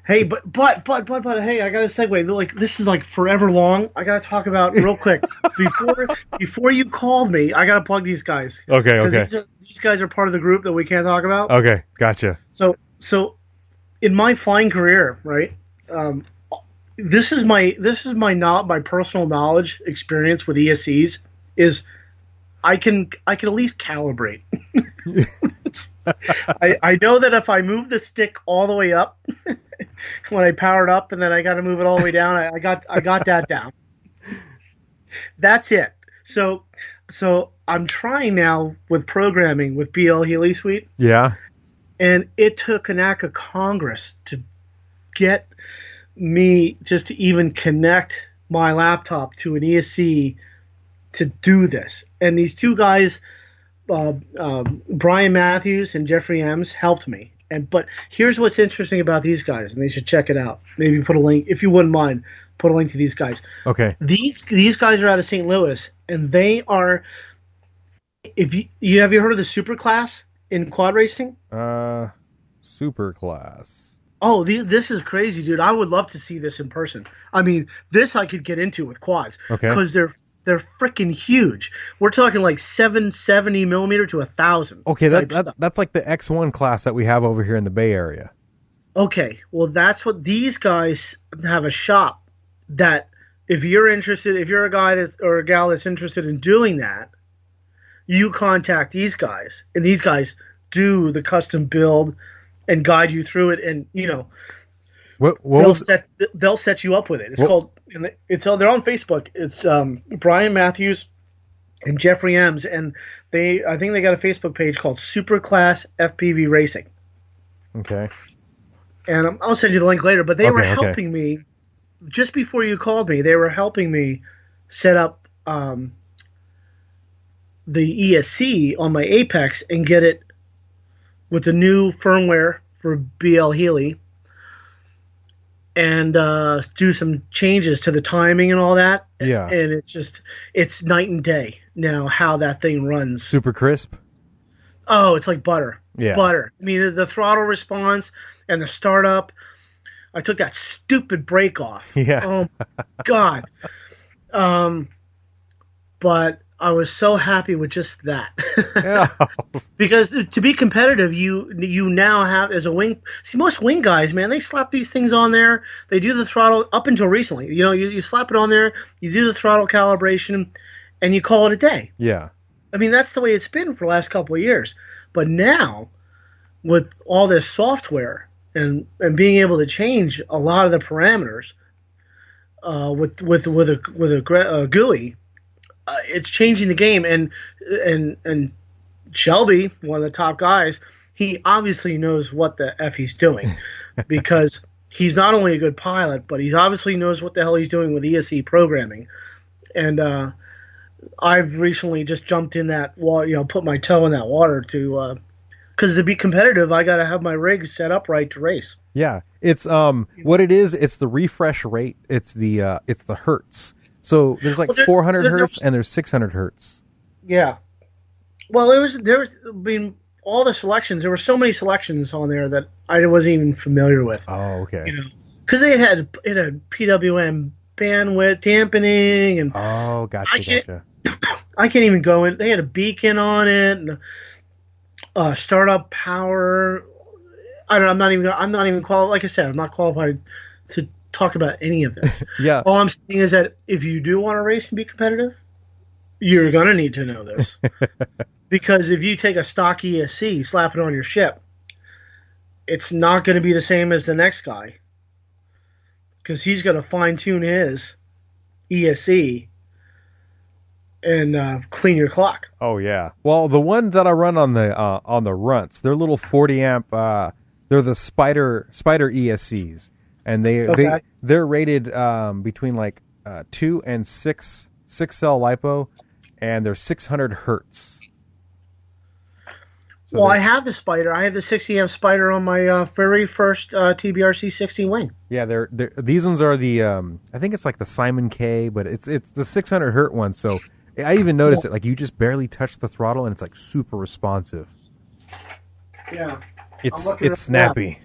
Hey, but hey, I gotta segue. Like, this is like forever long. I gotta talk about real quick before you called me. I gotta plug these guys. Okay. These guys are part of the group that we can't talk about. Okay, gotcha. So in my flying career, right? This is my personal knowledge experience with ESCs is I can at least calibrate. I know that if I move the stick all the way up when I power it up, and then I got to move it all the way down, I got that down. That's it. So I'm trying now with programming with BL Healy Suite. Yeah. And it took an act of Congress to get me just to even connect my laptop to an ESC to do this. And these two guys, Brian Matthews and Jeffrey Ems, helped me. But here's what's interesting about these guys, and they should check it out. Maybe put a link, if you wouldn't mind, put a link to these guys. Okay. These guys are out of St. Louis, and they are. Have you heard of the super class in quad racing? Super class. Oh, this is crazy, dude. I would love to see this in person. I mean, this I could get into with quads. Okay. Because they're freaking huge. We're talking like 770 millimeter to 1,000. Okay, that's like the X1 class that we have over here in the Bay Area. Okay, well, that's what these guys have, a shop that if you're a guy or a gal that's interested in doing that, you contact these guys, and these guys do the custom build and guide you through it, and they'll set you up with it. It's called. They're on Facebook. It's Brian Matthews and Jeffrey Ems, and I think they got a Facebook page called Super Class FPV Racing. Okay. and I'll send you the link later. But they were helping me just before you called me. They were helping me set up the ESC on my Apex and get it with the new firmware for BL Healy, and do some changes to the timing and all that. Yeah. And it's night and day now how that thing runs. Super crisp. Oh, it's like butter. Yeah. Butter. I mean, the throttle response and the startup. I took that stupid brake off. Yeah. Oh, God. But I was so happy with just that. Yeah. Because to be competitive, you now have, as a wing... See, most wing guys, man, they slap these things on there. They do the throttle up until recently. You know, you slap it on there, you do the throttle calibration, and you call it a day. Yeah. I mean, that's the way it's been for the last couple of years. But now, with all this software and being able to change a lot of the parameters with a GUI, it's changing the game. And Shelby, one of the top guys, he obviously knows what the F he's doing because he's not only a good pilot, but he obviously knows what the hell he's doing with ESC programming. And I've recently just jumped in that water, you know, put my toe in that water because to be competitive, I got to have my rig set up right to race. Yeah, it's what it is. It's the refresh rate. It's the hertz. So there's like 400 hertz and there's 600 hertz. Yeah. Well, there was I mean, all the selections. There were so many selections on there that I wasn't even familiar with. Oh, okay. You know, because it had PWM bandwidth dampening and gotcha. I can't even go in. They had a beacon on it, and startup power. I'm not even qualified. Like I said, I'm not qualified to talk about any of this. Yeah. All I'm saying is that if you do want to race and be competitive, you're gonna need to know this, because if you take a stock ESC, slap it on your ship, it's not going to be the same as the next guy, because he's going to fine tune his ESC and clean your clock. Oh yeah. Well, the ones that I run on the runts, they're little 40 amp. They're the Spider ESCs, and they're rated between like 2 and 6 cell lipo, and they're 600 hertz. So well, I have the Spider. I have the 60 amp Spider on my very first TBRC 60 wing. Yeah, these ones are the I think it's like the Simon K, but it's the 600 hertz one. So I even noticed it. Like you just barely touch the throttle, and it's like super responsive. Yeah, it's snappy.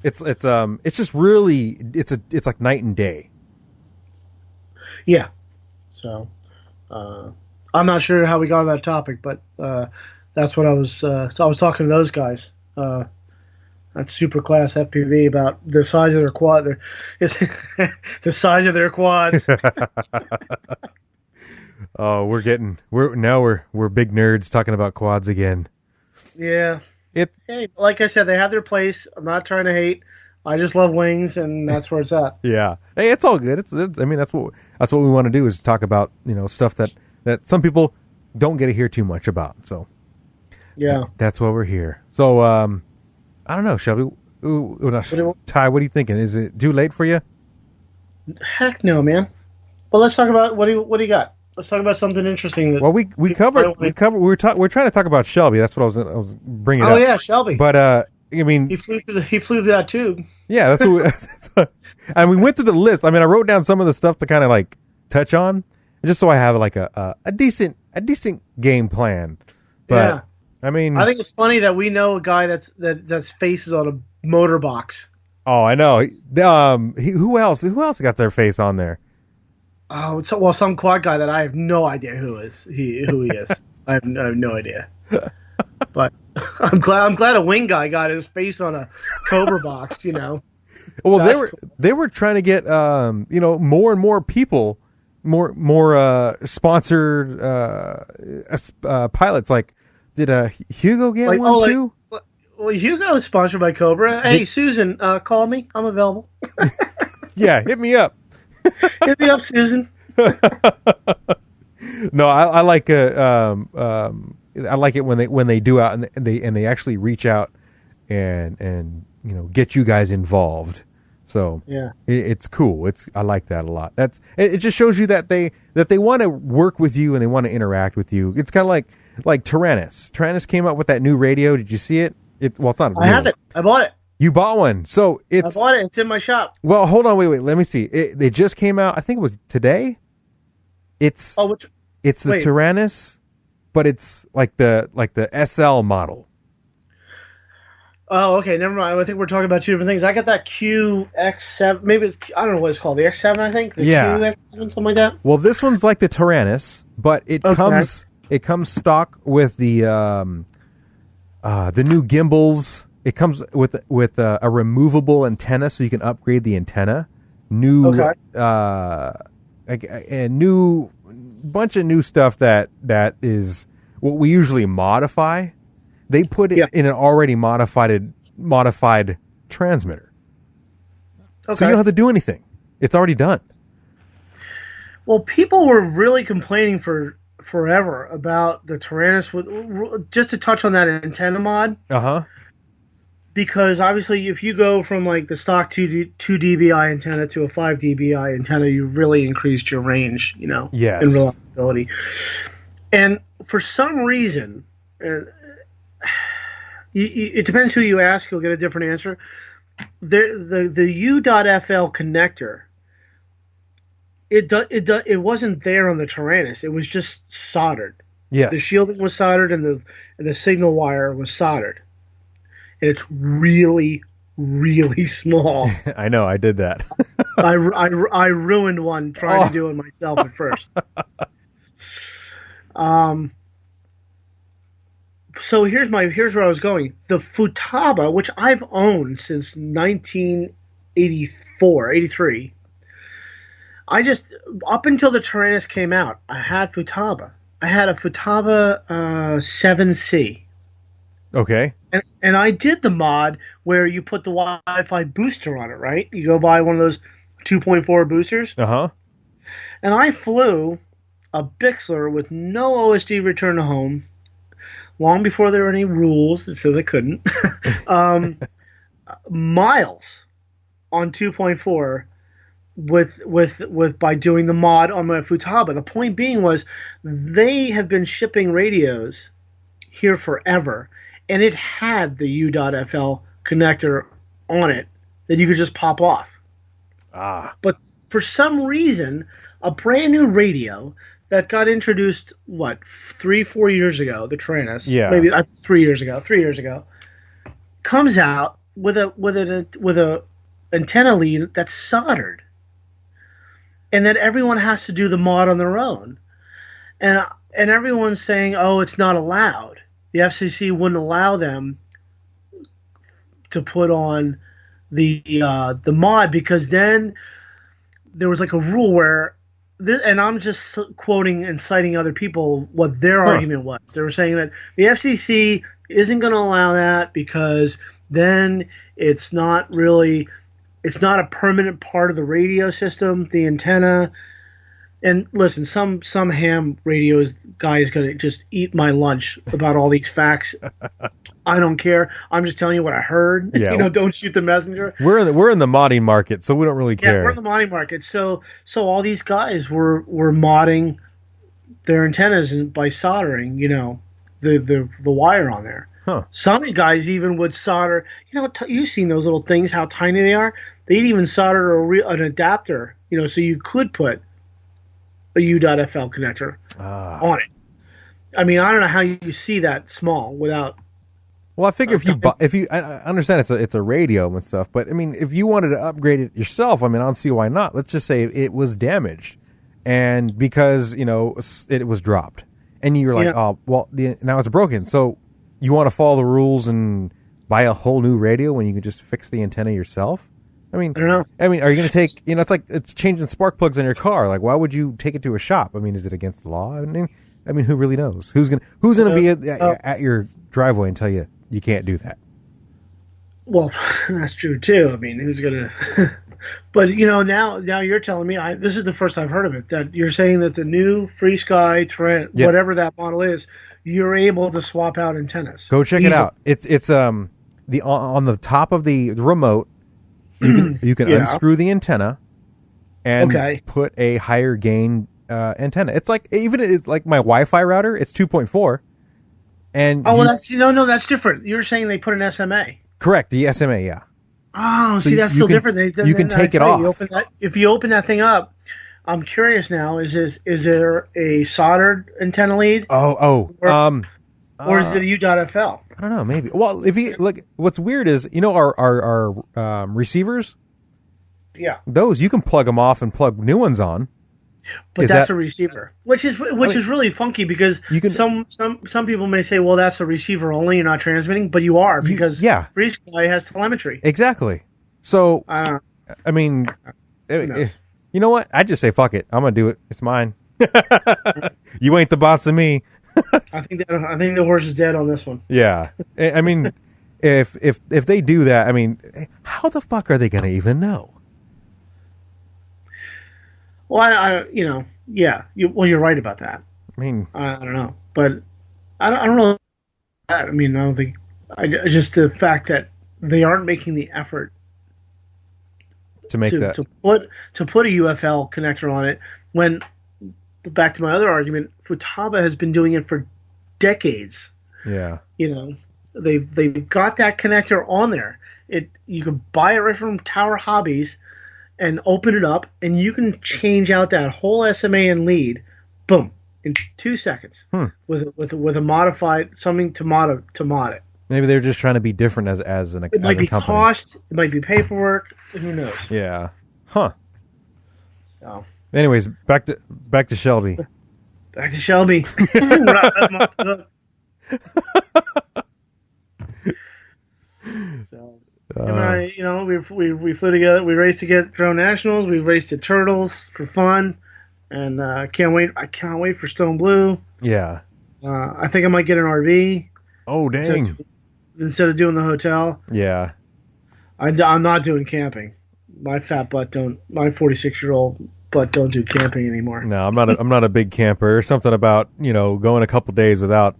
It's just really it's like night and day. Yeah. So I'm not sure how we got on that topic, but that's what I was talking to those guys. That's super class FPV about the size of their quad. The size of their quads. Oh, we're big nerds talking about quads again. Yeah. Hey, like I said, they have their place. I'm not trying to hate. I just love wings, and that's where it's at. Yeah. Hey, it's all good. I mean, that's what we want to do is talk about, you know, stuff that some people don't get to hear too much about. So yeah, that's why we're here. So I don't know, Shelby. Ty, what are you thinking? Is it too late for you? Heck no, man. Well, let's talk about what do you got? Let's talk about something interesting. Well, we're trying to talk about Shelby. That's what I was bringing up. Oh yeah, Shelby. But I mean, he flew through that tube. Yeah, and we went through the list. I mean, I wrote down some of the stuff to kind of like touch on, just so I have like a decent game plan. But yeah. I mean, I think it's funny that we know a guy that's face is on a motor box. Oh, I know. Who else got their face on there? Oh, some quad guy that I have no idea who he is. I have no idea. But I'm glad a wing guy got his face on a Cobra box. You know. Well, they were trying to get you know, more and more people, more sponsored pilots. Like, did Hugo get one too? Well, Hugo is sponsored by Cobra. Hey, Susan, call me. I'm available. Yeah, hit me up. Hit me up, Susan. No, I like I like it when they do out and they actually reach out and get you guys involved. So yeah, it's cool. I like that a lot. It just shows you that they want to work with you and they want to interact with you. It's kind of like Tyrannus. Tyrannus came up with that new radio. Did you see it? It's not. I have it. I bought it. You bought one. So I bought it. It's in my shop. Well, hold on. Wait. Let me see. They just came out. I think it was today. It's the Tyrannus, but it's like the SL model. Oh, okay. Never mind. I think we're talking about two different things. I got that QX7. Maybe I don't know what it's called. The X7, I think. QX7, something like that. Well, this one's like the Tyrannus, but it comes stock with the new gimbals. It comes with a removable antenna, so you can upgrade the antenna. A new bunch of new stuff that is what we usually modify. They put it in an already modified transmitter. Okay. So you don't have to do anything. It's already done. Well, people were really complaining for forever about the Tyrannus. Just to touch on that antenna mod. Uh-huh. Because obviously if you go from like the stock 2 dBi antenna to a 5 dBi antenna, you really increased your range, yes, and reliability. And for some reason... it depends who you ask. You'll get a different answer. The U.FL connector, it wasn't there on the Tyrannus. It was just soldered. Yes. The shielding was soldered and the signal wire was soldered. And it's really, really small. I know. I did that. I ruined one trying to do it myself at first. So here's where I was going. The Futaba, which I've owned since 1984, 83. Up until the Tyrannus came out, I had Futaba. I had a Futaba 7C. Okay. And I did the mod where you put the Wi-Fi booster on it, right? You go buy one of those 2.4 boosters. Uh-huh. And I flew a Bixler with no OSD return to home, long before there were any rules that said I couldn't, miles on 2.4 with by doing the mod on my Futaba. The point being was they have been shipping radios here forever, and it had the U.FL connector on it that you could just pop off. But for some reason, a brand new radio that got introduced 3-4 years ago, the Tyrannus. Yeah, maybe 3 years ago, comes out with a antenna lead that's soldered, and that everyone has to do the mod on their own, and everyone's saying, oh, it's not allowed. The FCC wouldn't allow them to put on the mod because then there was like a rule where. And I'm just quoting and citing other people what their argument was. They were saying that the FCC isn't going to allow that because then it's not a permanent part of the radio system, the antenna. And listen, some ham radios guy is going to just eat my lunch about all these facts. I don't care. I'm just telling you what I heard. Yeah. Don't shoot the messenger. We're in the modding market, so we don't really care. Yeah, we're in the modding market. So all these guys were modding their antennas by soldering, the wire on there. Huh. Some guys even would solder. You've seen those little things, how tiny they are. They'd even solder an adapter, so you could put a U.FL connector on it. I mean, I don't know how you see that small without. Well, I figure I understand it's a radio and stuff, but I mean, if you wanted to upgrade it yourself, I mean, I don't see why not. Let's just say it was damaged, and because it was dropped, and you're like, oh, well, now it's broken. So you want to follow the rules and buy a whole new radio when you can just fix the antenna yourself? I mean, I don't know. I mean, are you going to take? It's like it's changing spark plugs in your car. Like, why would you take it to a shop? I mean, is it against the law? I mean, who really knows? Who's gonna be at your driveway and tell you? You can't do that. Well, that's true too. I mean, who's gonna? But now you're telling me this is the first I've heard of it. That you're saying that the new Free Sky Trent, whatever that model is, you're able to swap out antennas. Go check it out. on the top of the remote, you can unscrew the antenna and put a higher gain antenna. It's like like my Wi-Fi router. It's 2.4. And that's that's different. You're saying they put an SMA. Correct, the SMA, yeah. Oh, so that's still different. You can take it off. If you open that thing up, I'm curious now. Is there a soldered antenna lead? Or is it a U.FL? I don't know. Maybe. Well, if you look, what's weird is our receivers. Yeah. Those you can plug them off and plug new ones on. But that's a receiver, which is really funky because some people may say, well, that's a receiver only. You're not transmitting, but you are because FreeSky has telemetry. Exactly. So I mean, you know what? I just say fuck it. I'm gonna do it. It's mine. You ain't the boss of me. I think the horse is dead on this one. Yeah. I mean, if they do that, I mean, how the fuck are they gonna even know? Well, you're right about that. I mean, I don't know, but I don't know. I mean, I don't think. Just the fact that they aren't making the effort to make that to put a UFL connector on it. When back to my other argument, Futaba has been doing it for decades. Yeah, they've got that connector on there. You can buy it right from Tower Hobbies. And open it up, and you can change out that whole SMA and lead, boom, in 2 seconds with a modified something to mod it. Maybe they're just trying to be different as an It might be company. Cost, it might be paperwork. Who knows? Yeah. Huh. So. Anyways, back to Shelby. Back to Shelby. So. We flew together. We raced to get Drone Nationals. We raced at Turtles for fun, and I can't wait for Stone Blue. Yeah. I think I might get an RV. Oh dang! Instead of doing the hotel. Yeah. I'm not doing camping. My fat butt don't. My 46-year-old butt don't do camping anymore. No, I'm not a big camper. There's something about going a couple days without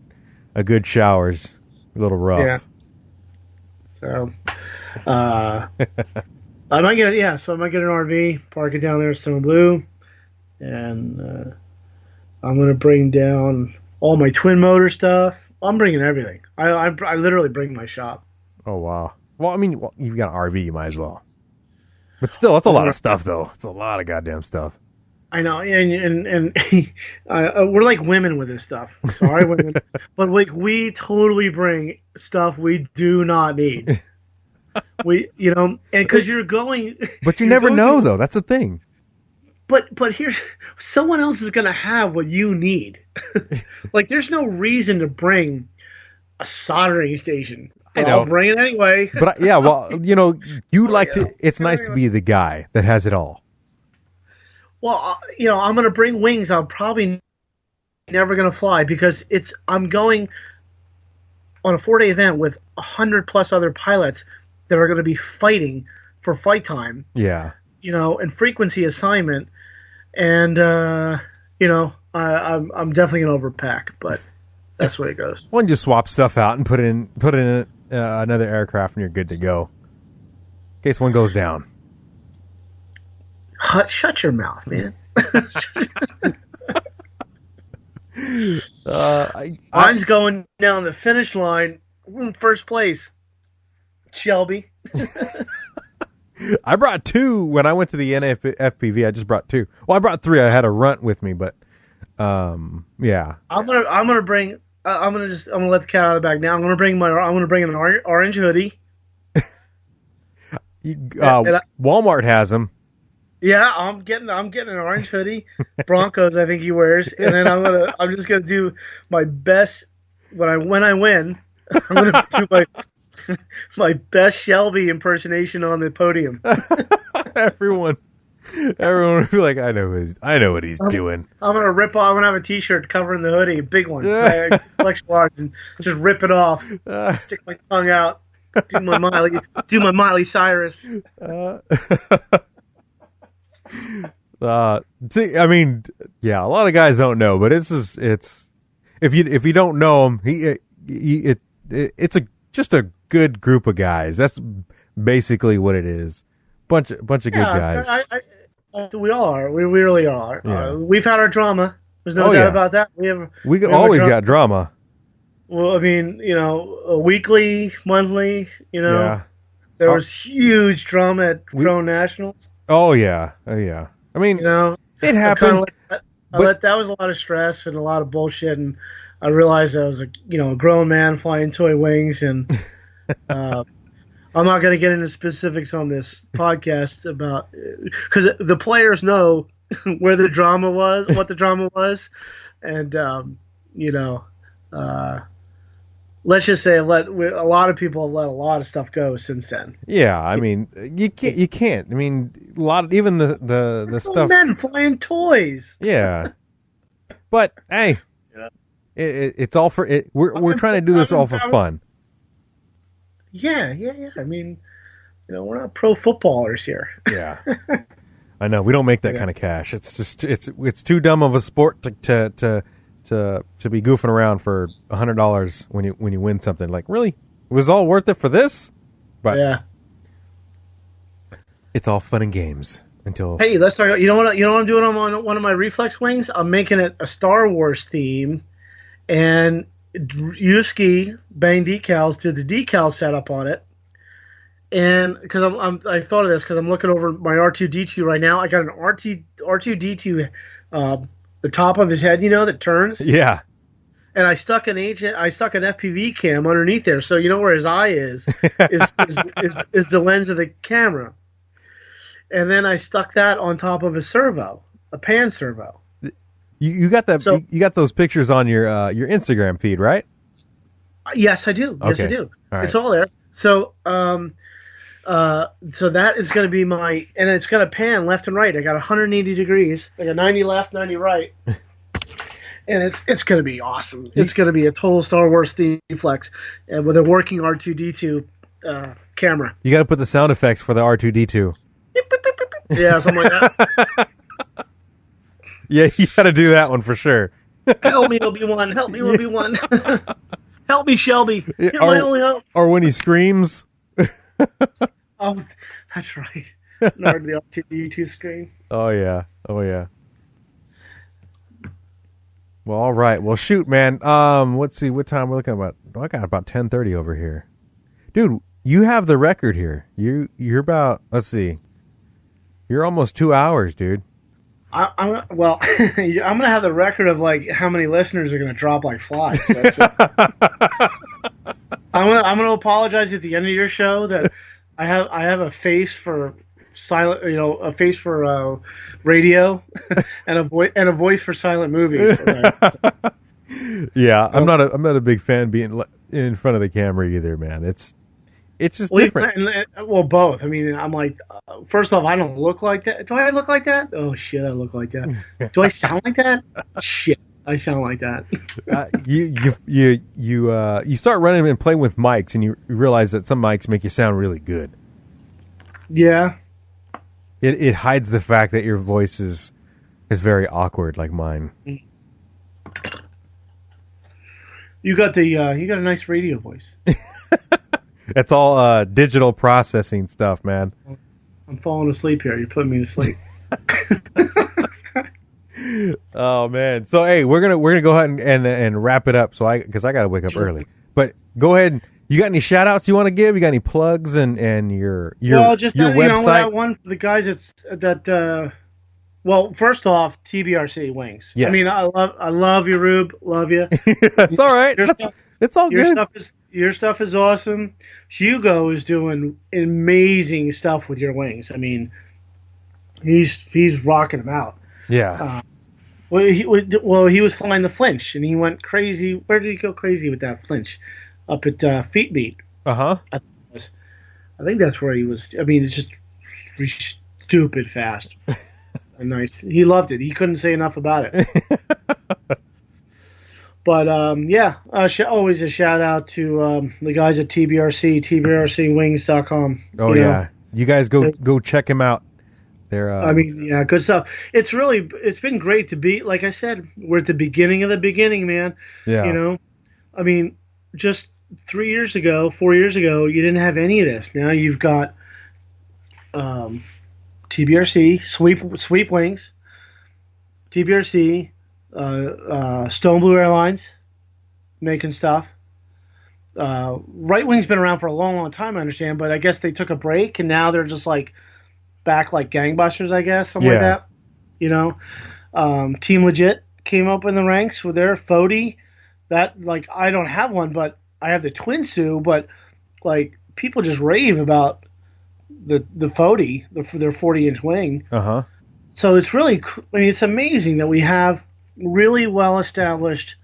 a good shower's a little rough. Yeah. So. I might get an RV, park it down there at Stone Blue, and I'm gonna bring down all my twin motor stuff. I'm bringing everything. I literally bring my shop. Oh wow! Well, I mean, you've got an RV, you might as well. But still, that's a lot of stuff, though. It's a lot of goddamn stuff. I know, and we're like women with this stuff. Sorry, women, but like we totally bring stuff we do not need. And because you're going, but you never know though. That's the thing. But here's someone else is going to have what you need. Like there's no reason to bring a soldering station. I'll bring it anyway. But you like to. It's nice to be the guy that has it all. Well, I'm going to bring wings. I'm probably never going to fly because I'm going on a 4-day event with 100+ other pilots that are going to be fighting for flight time. Yeah. And frequency assignment. And, I'm definitely going to overpack, but that's the way it goes. Well, just swap stuff out and put in another aircraft and you're good to go. In case one goes down. Shut your mouth, man. Mine's going down the finish line in first place. Shelby. I brought 2 when I went to the NFPV. I just brought 2. Well, I brought 3. I had a runt with me, but yeah. I'm gonna let the cat out of the bag now. I'm gonna bring an orange hoodie. Walmart has them. Yeah, I'm getting an orange hoodie. Broncos, I think he wears, and then I'm just gonna do my best when I win. I'm gonna do my best Shelby impersonation on the podium. Everyone will be like, I know what he's doing. I'm gonna have a T-shirt covering the hoodie, a big one, flex large, and just rip it off. Stick my tongue out. Do my Miley Cyrus. See, I mean, yeah, a lot of guys don't know, but it's if you don't know him, it's a just a good group of guys. That's basically what it is. Bunch of good guys. We all are. We really are. Yeah. We've had our drama. There's no doubt about that. We always got drama. Well, I mean, weekly, monthly, there was huge drama at Drone Nationals. Oh yeah. I mean, it happens. That was a lot of stress and a lot of bullshit, and I realized I was a grown man flying toy wings, and I'm not going to get into specifics on this podcast about, because the players know where the drama was, what the drama was, and let's just say a lot of people have let a lot of stuff go since then. Yeah, I mean, you can't. I mean, even the stuff. Men flying toys. Yeah, but hey, it's all for it. We're trying to do this all for fun. Yeah. I mean, we're not pro footballers here. Yeah, I know we don't make that kind of cash. It's just it's too dumb of a sport to be goofing around for $100 when you win something. Like, really, it was all worth it for this? But yeah, it's all fun and games until. Hey, let's talk. You know what I'm doing on one of my reflex wings? I'm making it a Star Wars theme, and Yuski Bang Decals did the decal setup on it. And because I thought of this because I'm looking over my R2D2 right now. I got an R2D2, the top of his head, that turns. Yeah. And I stuck an FPV cam underneath there, so where his eye is the lens of the camera. And then I stuck that on top of a servo, a pan servo. You got that? So, you got those pictures on your Instagram feed, right? Yes, I do. Okay. Yes, I do. All right. It's all there. So, so that is going to be and it's got a pan left and right. I got 180 degrees. I got 90 left, 90 right. And it's going to be awesome. It's going to be a total Star Wars theme flex, and with a working R2D2 camera. You got to put the sound effects for the R2D2. Yeah, something like that. Yeah, you got to do that one for sure. Help me, Obi-Wan. Help me, Obi-Wan. Help me, Shelby. You're my only hope. Or when he screams. Oh, that's right. Nard the R2D2 screen. Oh yeah. Well, all right. Well, shoot, man. Let's see what time we're looking at. I got about 10:30 over here, dude. You have the record here. You're about. Let's see. You're almost 2 hours, dude. I'm gonna have the record of like how many listeners are gonna drop like flies. I'm gonna apologize at the end of your show that I have a face for silent, a face for radio, and a voice for silent movies. Yeah, I'm not a big fan being in front of the camera either, man. It's just different. Well, both. I mean, I'm like, first off, I don't look like that. Do I look like that? Oh shit, I look like that. Do I sound like that? Shit, I sound like that. You start running and playing with mics, and you realize that some mics make you sound really good. Yeah. It hides the fact that your voice is very awkward, like mine. You got a nice radio voice. It's all digital processing stuff, man. I'm falling asleep here. You're putting me to sleep. Oh man. So hey, we're gonna go ahead and wrap it up. So because I gotta wake up early. But go ahead. You got any shout outs you want to give? You got any plugs and your website? That one for the guys well, first off, TBRC wings. Yes. I mean, I love you, Rube. Love you. It's all right. It's all good. Your stuff is awesome. Hugo is doing amazing stuff with your wings. I mean, he's rocking them out. Yeah. He was flying the flinch, and he went crazy. Where did he go crazy with that flinch? Up at Feet Beat. Uh-huh. I think that's where he was. I mean, it's just stupid fast. And nice. He loved it. He couldn't say enough about it. But, always a shout out to the guys at TBRC, TBRCwings.com. Oh, yeah. You guys go check him out. They're, good stuff. It's been great to be, like I said, we're at the beginning of the beginning, man. Yeah. I mean, just 3 years ago, 4 years ago, you didn't have any of this. Now you've got TBRC, Sweepwings, TBRC, Stone Blue Airlines making stuff. Right Wing's been around for a long, long time, I understand, but I guess they took a break and now they're just like back like gangbusters, I guess, something like that. You know, Team Legit came up in the ranks with their FPVav8tr. That, like, I don't have one, but I have the Twin Sue, but like people just rave about the FPVav8tr, their 40-inch wing. So it's really, I mean, it's amazing that we have really well-established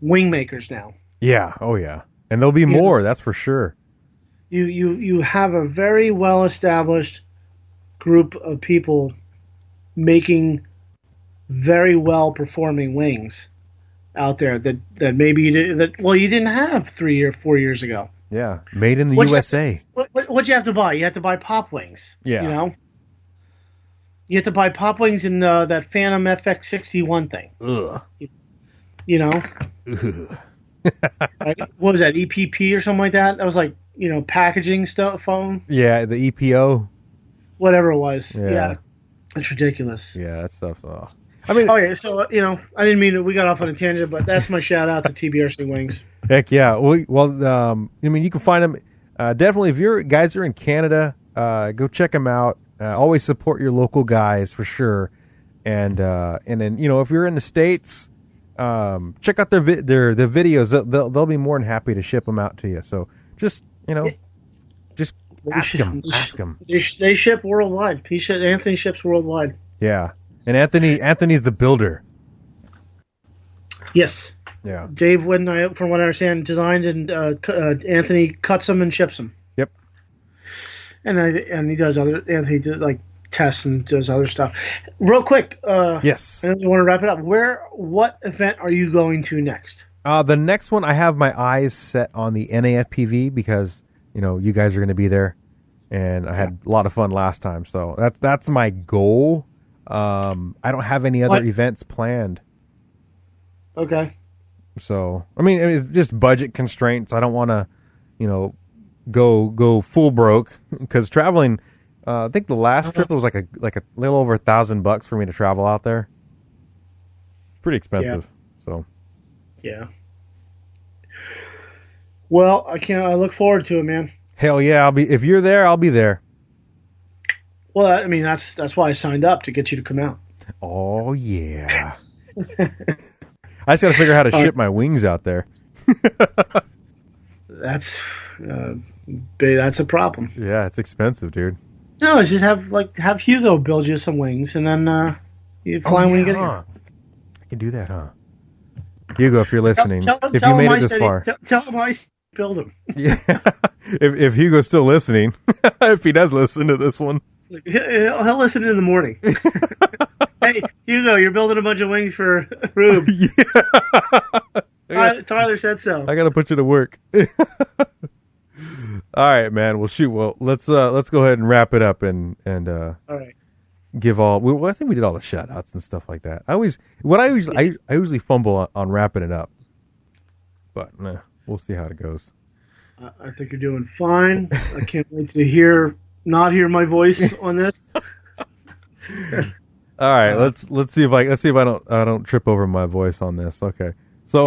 wing makers now. Yeah. Oh yeah. And there'll be more, that's for sure. You have a very well-established group of people making very well-performing wings out there that maybe you didn't have 3 or 4 years ago. Yeah, made in the USA. What'd you have to buy? You had to buy pop wings. Yeah. You know? You had to buy pop wings in that Phantom FX61 thing. Ugh. You know? Ugh. What was that, EPP or something like that? That was like, packaging stuff, phone. Yeah, the EPO. Whatever it was. Yeah. It's ridiculous. Yeah, that stuff's off. I mean, okay, so, I didn't mean that we got off on a tangent, but that's my shout out to TBRC Wings. Heck yeah. Well, I mean, you can find them. Definitely, if your guys are in Canada, go check them out. Always support your local guys for sure. And then, if you're in the States, check out their videos. They'll be more than happy to ship them out to you. So just just ask them. They ship worldwide. Anthony ships worldwide. Yeah, and Anthony's the builder. Yes. Yeah. Dave, from what I understand, designed and Anthony cuts them and ships them. Yep. And he does Anthony does, like, tests and does other stuff. Real quick. Yes. I want to wrap it up. What event are you going to next? The next one, I have my eyes set on the NAFPV because you guys are going to be there, and I had a lot of fun last time, so that's my goal. I don't have any other events planned. Okay. So I mean, it's just budget constraints. I don't want to, go full broke because traveling. I think the last trip was like a little over $1,000 for me to travel out there. It's pretty expensive. Yeah. So. Yeah. Well, I look forward to it, man. Hell yeah, if you're there, I'll be there. Well, I mean, that's why I signed up, to get you to come out. Oh yeah. I just got to figure out how to ship my wings out there. That's a problem. Yeah, it's expensive, dude. No, it's just have Hugo build you some wings, and then you fly when you get here. I can do that, huh? Hugo, if you're listening, if tell you made it this far, tell him I build them. Yeah. If Hugo's still listening, if he does listen to this one, he'll listen in the morning. Hey, Hugo, you're building a bunch of wings for Rube. Yeah. Tyler said so. I got to put you to work. All right, man. Well, shoot. Well, let's go ahead and wrap it up and all right. Give all. Well, I think we did all the shout outs and stuff like that. I usually fumble on wrapping it up, but we'll see how it goes. I think you're doing fine. I can't wait to not hear my voice on this. All right, let's see if I don't trip over my voice on this. Okay, so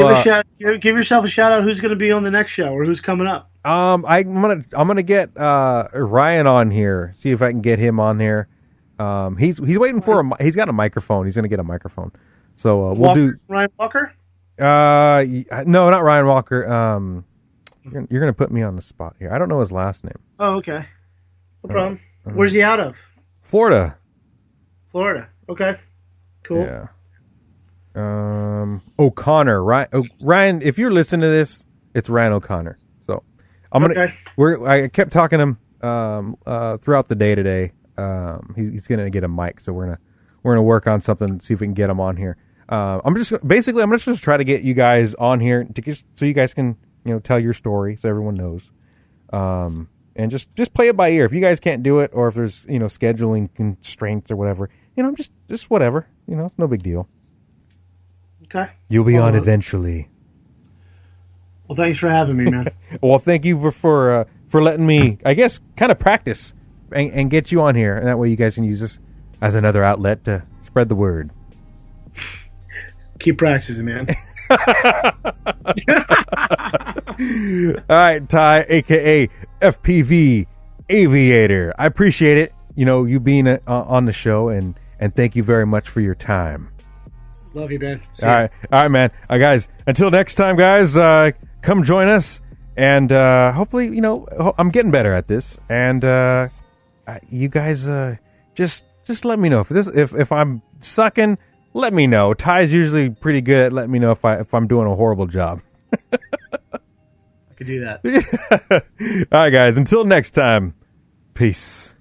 give yourself a shout out. Who's going to be on the next show, or who's coming up? I'm gonna get Ryan on here. See if I can get him on here. He's waiting for he's got a microphone. He's gonna get a microphone. So we'll do Ryan Walker. No, not Ryan Walker. You're gonna put me on the spot here. I don't know his last name. Oh, okay. No problem. Where's he out of? Florida. Okay. Cool. Yeah. O'Connor. Ryan, if you're listening to this, it's Ryan O'Connor. So I kept talking to him throughout the day today. He's gonna get a mic, so we're gonna work on something, see if we can get him on here. I'm just gonna try to get you guys on here so you guys can tell your story so everyone knows. And just play it by ear. If you guys can't do it, or if there's scheduling constraints or whatever, just whatever. It's no big deal. Okay. You'll be on eventually. Well, thanks for having me, man. Well, thank you for letting me, I guess, kind of practice and get you on here, and that way you guys can use this as another outlet to spread the word. Keep practicing, man. All right, Ty, aka FPV Aviator. I appreciate it. You being on the show, and thank you very much for your time. Love you, man. All right, man. Guys, until next time, guys, come join us, and hopefully, I'm getting better at this, and you guys just let me know if I'm sucking. Let me know. Ty's usually pretty good at letting me know if I'm doing a horrible job. I could do that. All right, guys. Until next time, peace.